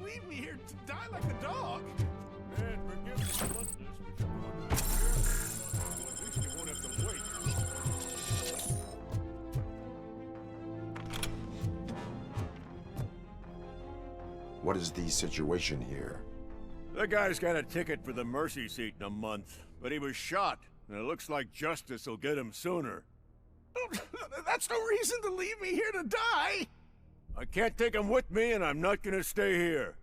Speaker 4: Leave me here to die like a dog. Man, forgive the bluntness, but you're going to be at least you won't have to wait.
Speaker 5: What is the situation here?
Speaker 4: The guy's got a ticket for the mercy seat in a month, but he was shot, and it looks like justice will get him sooner. That's no reason to leave me here to die! I can't take him with me, and I'm not gonna stay here.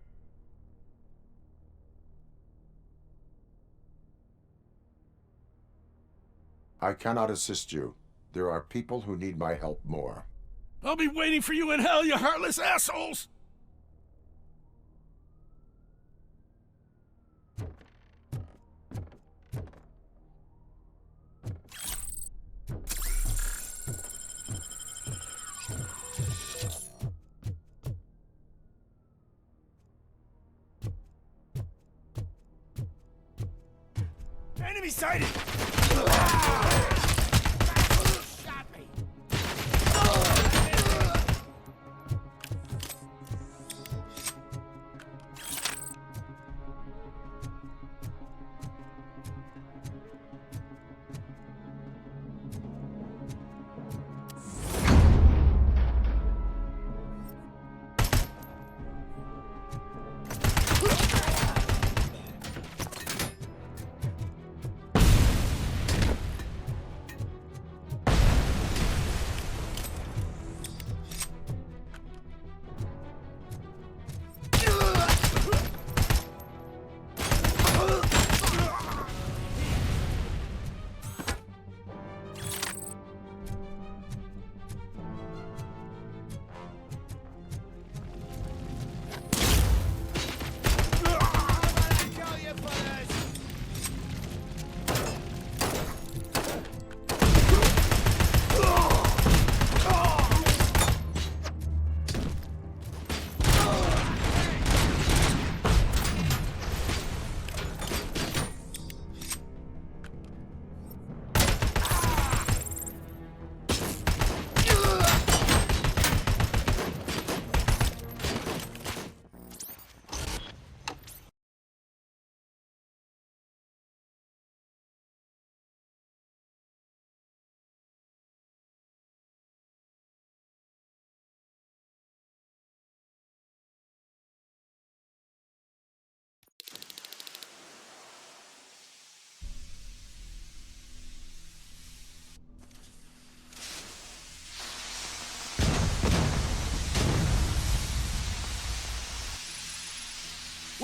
Speaker 5: I cannot assist you. There are people who need my help more.
Speaker 13: I'll be waiting for you in hell, you heartless assholes!
Speaker 4: Enemy sighted!
Speaker 10: Shot me!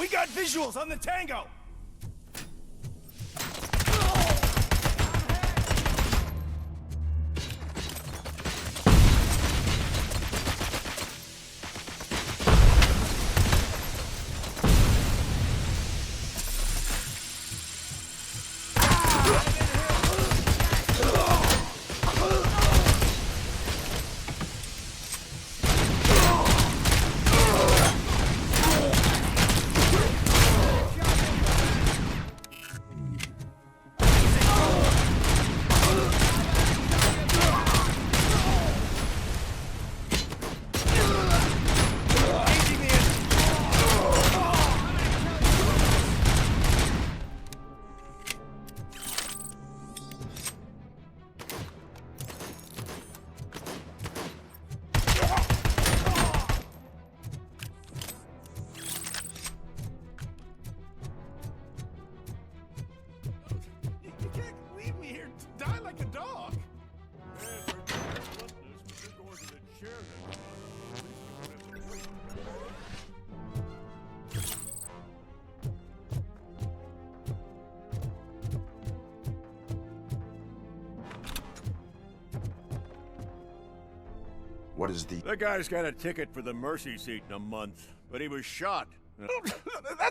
Speaker 4: We got visuals on the Tango!
Speaker 5: What is the...
Speaker 25: That guy's got a ticket for the mercy seat in a month, but he was shot.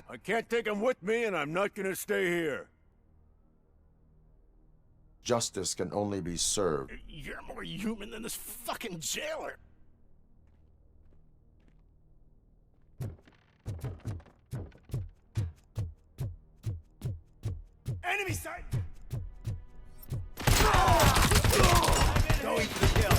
Speaker 25: I can't take him with me, and I'm not gonna stay here.
Speaker 5: Justice can only be served.
Speaker 25: You're more human than this fucking jailer.
Speaker 4: Enemy sight!
Speaker 2: Going for the kill.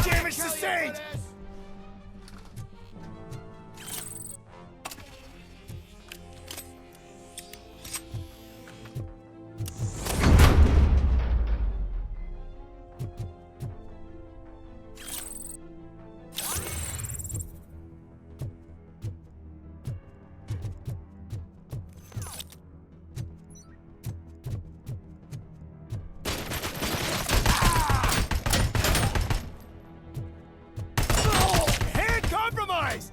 Speaker 4: Damage sustained! Compromised!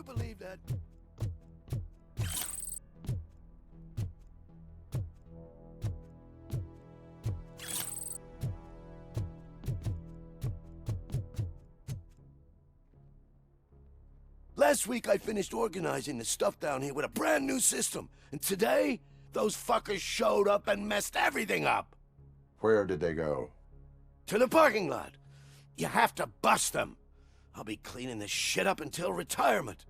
Speaker 4: Believe that.
Speaker 9: Last week I finished organizing the stuff down here with a brand new system. And today, those fuckers showed up and messed everything up.
Speaker 5: Where did they go?
Speaker 9: To the parking lot. You have to bust them. I'll be cleaning this shit up until retirement.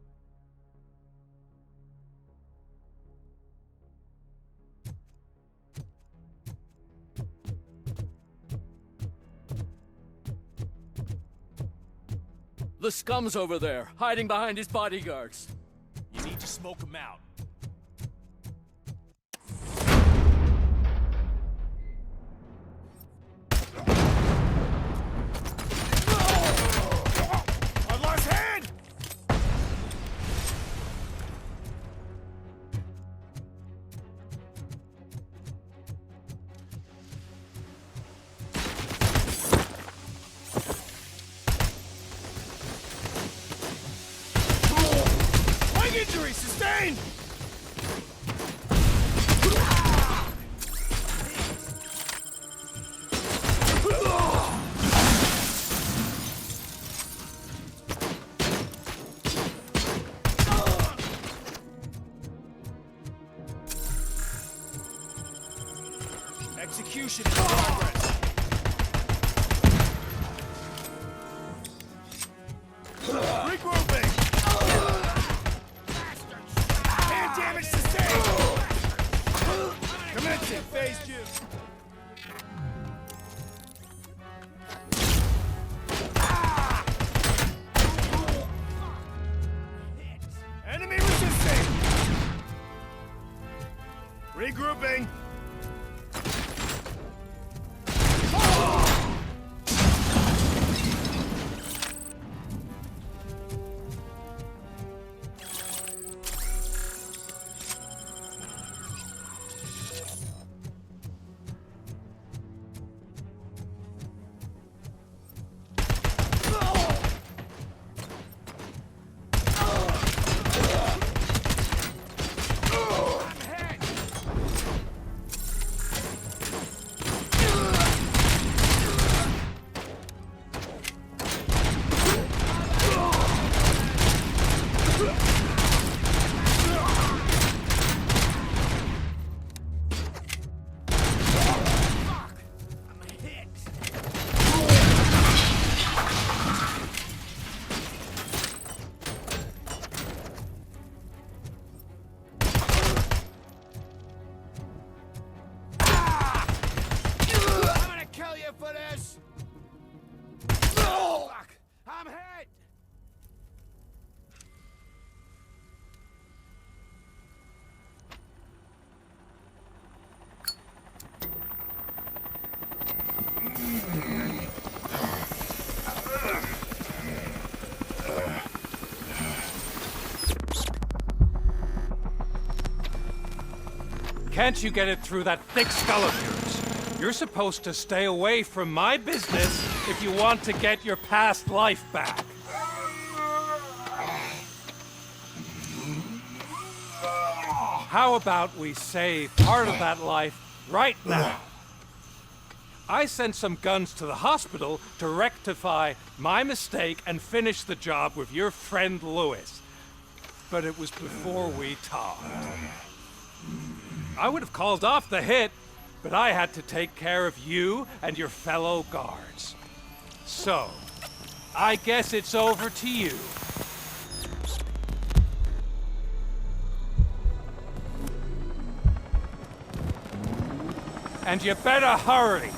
Speaker 11: The scum's over there, hiding behind his bodyguards.
Speaker 4: You need to smoke him out. I lost hand! Injury sustained! Execution in progress. Regrouping! Damage sustained! Commencing phase 2. Enemy resisting! Regrouping! For this! Fuck! I'm hit!
Speaker 1: Can't you get it through that thick skull of yours? You're supposed to stay away from my business if you want to get your past life back. How about we save part of that life right now? I sent some guns to the hospital to rectify my mistake and finish the job with your friend Lewis. But it was before we talked. I would have called off the hit, but I had to take care of you and your fellow guards. So, I guess it's over to you. And you better hurry.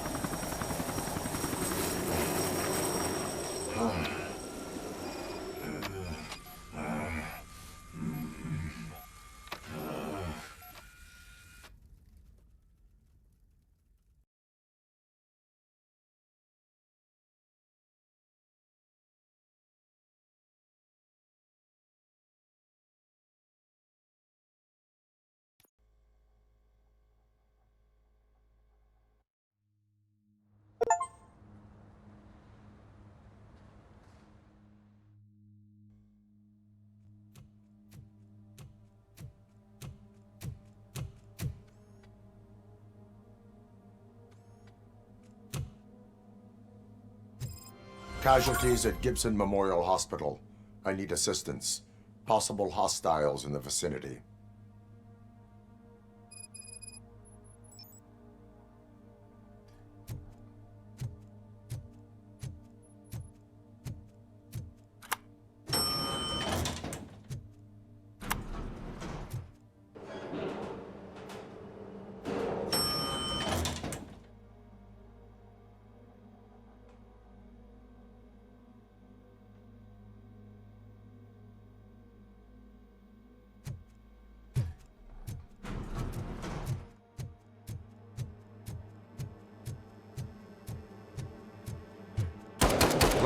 Speaker 5: Casualties at Gibson Memorial Hospital. I need assistance. possible hostiles in the vicinity.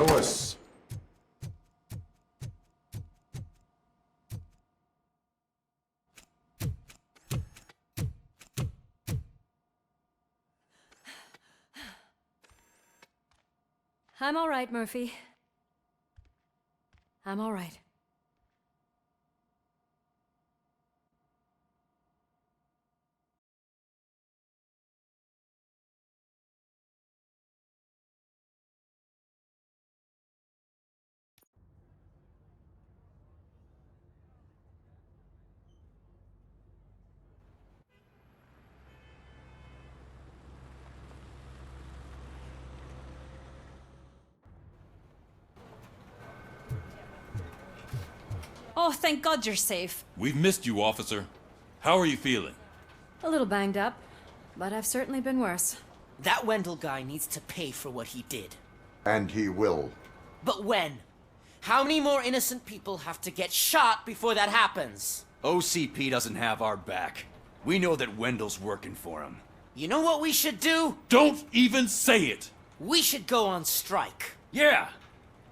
Speaker 5: Lewis.
Speaker 3: I'm all right, Murphy. I'm all right.
Speaker 14: Oh, thank God you're safe.
Speaker 20: We've missed you, officer. How are you feeling?
Speaker 3: A little banged up, but I've certainly been worse.
Speaker 2: That Wendell guy needs to pay for what he did.
Speaker 5: And he will.
Speaker 2: But when? How many more innocent people have to get shot before that happens?
Speaker 11: OCP doesn't have our back. We know that Wendell's working for him.
Speaker 2: You know what we should do?
Speaker 20: Don't even say it!
Speaker 2: We should go on strike.
Speaker 11: Yeah!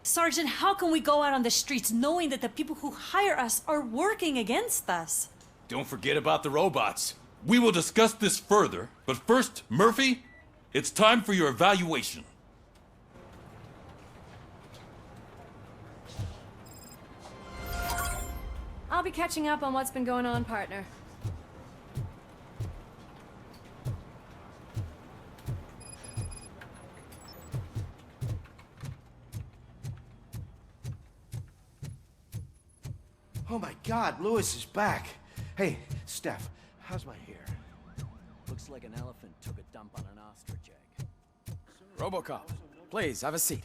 Speaker 14: Sergeant, how can we go out on the streets knowing that the people who hire us are working against us?
Speaker 11: Don't forget about the robots.
Speaker 20: We will discuss this further, but first, Murphy, it's time for your evaluation.
Speaker 3: I'll be catching up on what's been going on, partner.
Speaker 9: Oh my God, Lewis is back. Hey, Steph, how's my hair?
Speaker 12: Looks like an elephant took a dump on an ostrich egg.
Speaker 11: ROBOCOP, please, have a seat.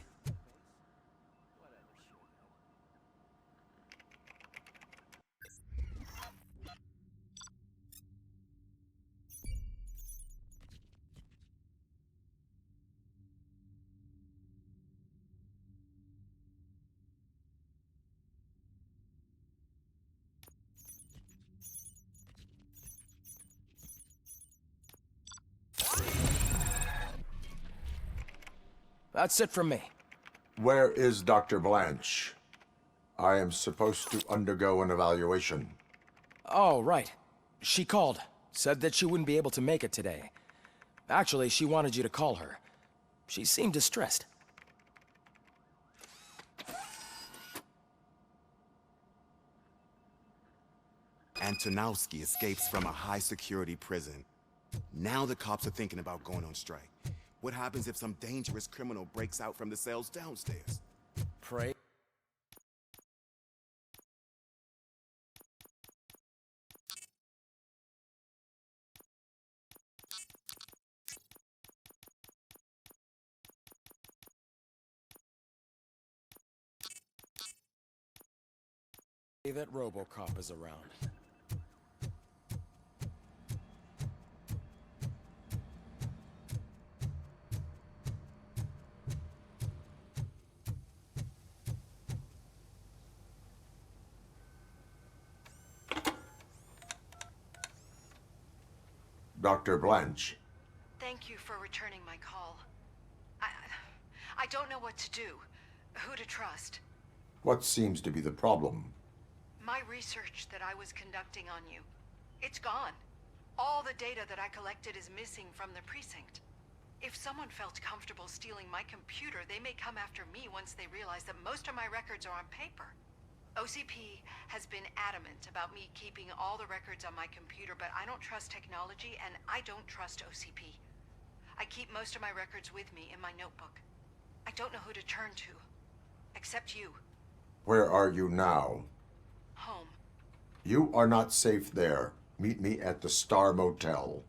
Speaker 11: That's it from me.
Speaker 5: Where is Dr. Blanche? I am supposed to undergo an evaluation.
Speaker 16: Oh, right. She called. Said that she wouldn't be able to make it today. Actually, she wanted you to call her. She seemed distressed.
Speaker 6: Antonowski escapes from a high-security prison. Now the cops are thinking about going on strike. What happens if some dangerous criminal breaks out from the cells downstairs?
Speaker 16: Pray. That ROBOCOP is around.
Speaker 5: Dr. Blanche.
Speaker 17: Thank you for returning my call. I don't know what to do, who to trust.
Speaker 5: What seems to be the problem?
Speaker 17: My research that I was conducting on you, it's gone. All the data that I collected is missing from the precinct. If someone felt comfortable stealing my computer, they may come after me once they realize that most of my records are on paper. OCP has been adamant about me keeping all the records on my computer, but I don't trust technology and I don't trust OCP. I keep most of my records with me in my notebook. I don't know who to turn to, except you.
Speaker 5: Where are you now?
Speaker 17: Home.
Speaker 5: You are not safe there. Meet me at the Star Motel.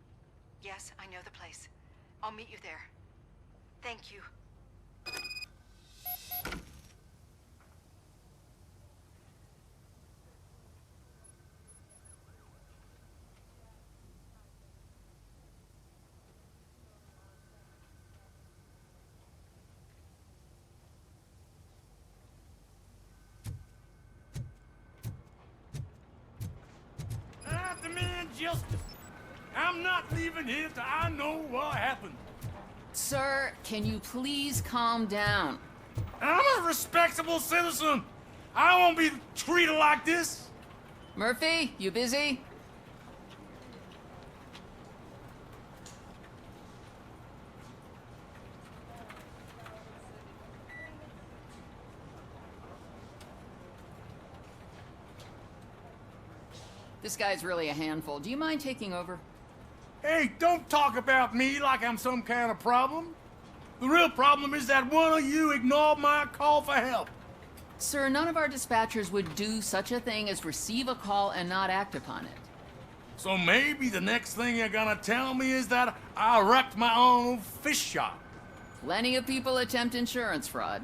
Speaker 17: Yes, I know the place. I'll meet you there. Thank you.
Speaker 13: I demand justice. I'm not leaving here till I know what happened.
Speaker 22: Sir, can you please calm down?
Speaker 13: I'm a respectable citizen. I won't be treated like this.
Speaker 22: Murphy, you busy? This guy's really a handful. Do you mind taking over?
Speaker 13: Hey, don't talk about me like I'm some kind of problem. The real problem is that one of you ignored my call for help.
Speaker 22: Sir, none of our dispatchers would do such a thing as receive a call and not act upon it.
Speaker 13: So maybe the next thing you're gonna tell me is that I wrecked my own fish shop.
Speaker 22: Plenty of people attempt insurance fraud.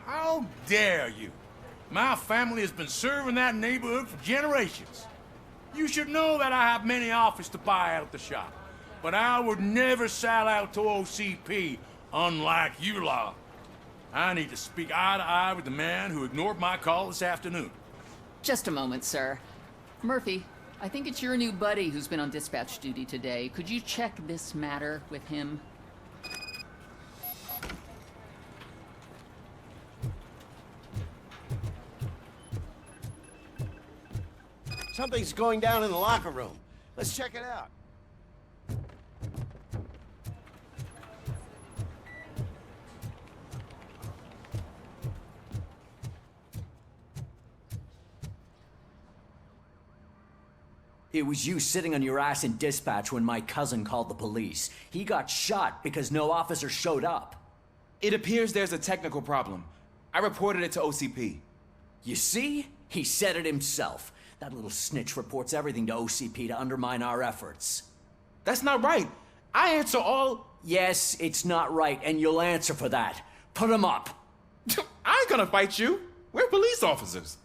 Speaker 13: How dare you? My family has been serving that neighborhood for generations. You should know that I have many offers to buy out the shop. But I would never sell out to OCP, unlike you lot. I need to speak eye to eye with the man who ignored my call this afternoon.
Speaker 22: Just a moment, sir. Murphy, I think it's your new buddy who's been on dispatch duty today. Could you check this matter with him?
Speaker 9: Something's going down in the locker room. Let's check it out.
Speaker 12: It was you sitting on your ass in dispatch when my cousin called the police. He got shot because no officer showed up.
Speaker 18: It appears there's a technical problem. I reported it to OCP.
Speaker 12: You see? He said it himself. That little snitch reports everything to OCP to undermine our efforts.
Speaker 18: That's not right. I answer all...
Speaker 12: Yes, it's not right, and you'll answer for that. Put him up.
Speaker 18: I ain't gonna fight you. We're police officers.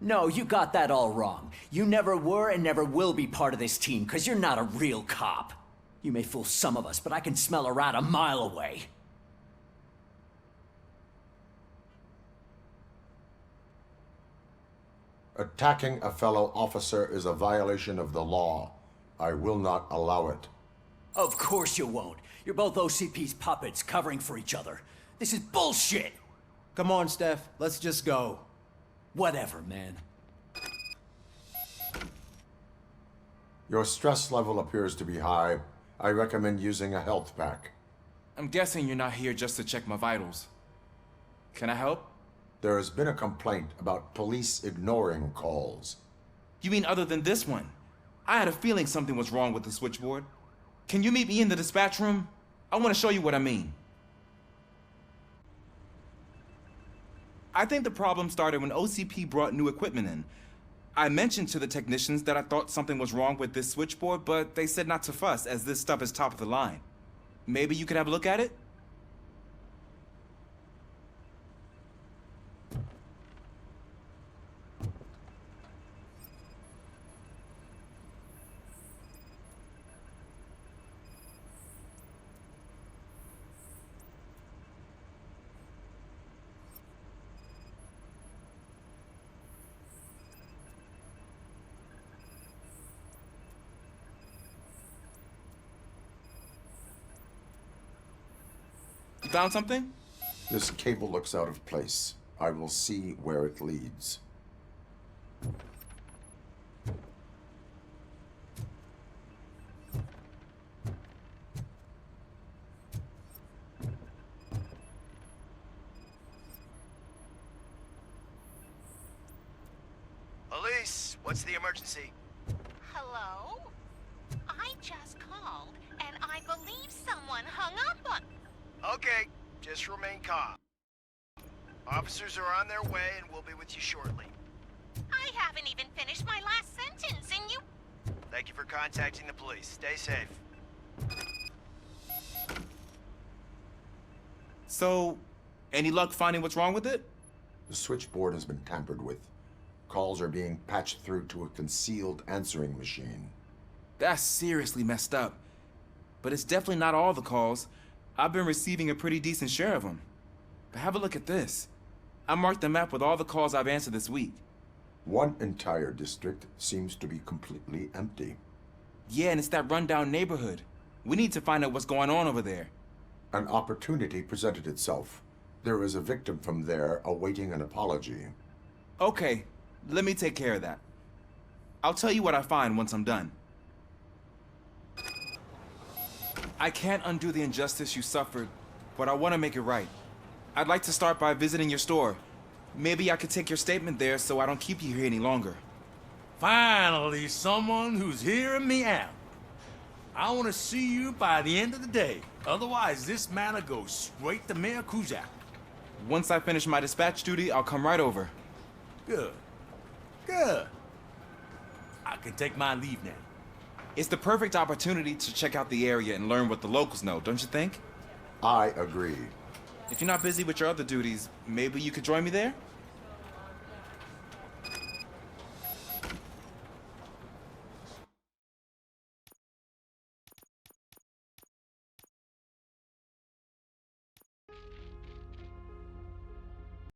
Speaker 12: No, you got that all wrong. You never were and never will be part of this team, because you're not a real cop. You may fool some of us, but I can smell a rat a mile away.
Speaker 5: Attacking a fellow officer is a violation of the law. I will not allow it.
Speaker 12: Of course you won't. You're both OCP's puppets covering for each other. This is bullshit!
Speaker 2: Come on, Steph. Let's just go.
Speaker 12: Whatever, man.
Speaker 5: Your stress level appears to be high. I recommend using a health pack.
Speaker 18: I'm guessing you're not here just to check my vitals. Can I help?
Speaker 5: There has been a complaint about police ignoring calls.
Speaker 18: You mean other than this one? I had a feeling something was wrong with the switchboard. Can you meet me in the dispatch room? I want to show you what I mean. I think the problem started when OCP brought new equipment in. I mentioned to the technicians that I thought something was wrong with this switchboard, but they said not to fuss, as this stuff is top of the line. Maybe you could have a look at it? You found something?
Speaker 5: This cable looks out of place. I will see where it leads.
Speaker 19: Elise, what's the emergency?
Speaker 21: Hello? I just called, and I believe someone hung up on...
Speaker 19: Okay, just remain calm. Officers are on their way and we'll be with you shortly.
Speaker 21: I haven't even finished my last sentence, and you...
Speaker 19: Thank you for contacting the police. Stay safe.
Speaker 18: So, any luck finding what's wrong with it?
Speaker 5: The switchboard has been tampered with. Calls are being patched through to a concealed answering machine.
Speaker 18: That's seriously messed up. But it's definitely not all the calls. I've been receiving a pretty decent share of them. But have a look at this. I marked the map with all the calls I've answered this week.
Speaker 5: One entire district seems to be completely empty.
Speaker 18: Yeah, and it's that rundown neighborhood. We need to find out what's going on over there.
Speaker 5: An opportunity presented itself. There is a victim from there awaiting an apology.
Speaker 18: Okay, let me take care of that. I'll tell you what I find once I'm done. I can't undo the injustice you suffered, but I want to make it right. I'd like to start by visiting your store. Maybe I could take your statement there so I don't keep you here any longer.
Speaker 20: Finally, someone who's hearing me out. I want to see you by the end of the day. Otherwise, this matter goes straight to Mayor Kuzak.
Speaker 18: Once I finish my dispatch duty, I'll come right over.
Speaker 20: Good. Good. I can take my leave now.
Speaker 18: It's the perfect opportunity to check out the area and learn what the locals know, don't you think?
Speaker 5: I agree.
Speaker 18: If you're not busy with your other duties, maybe you could join me there?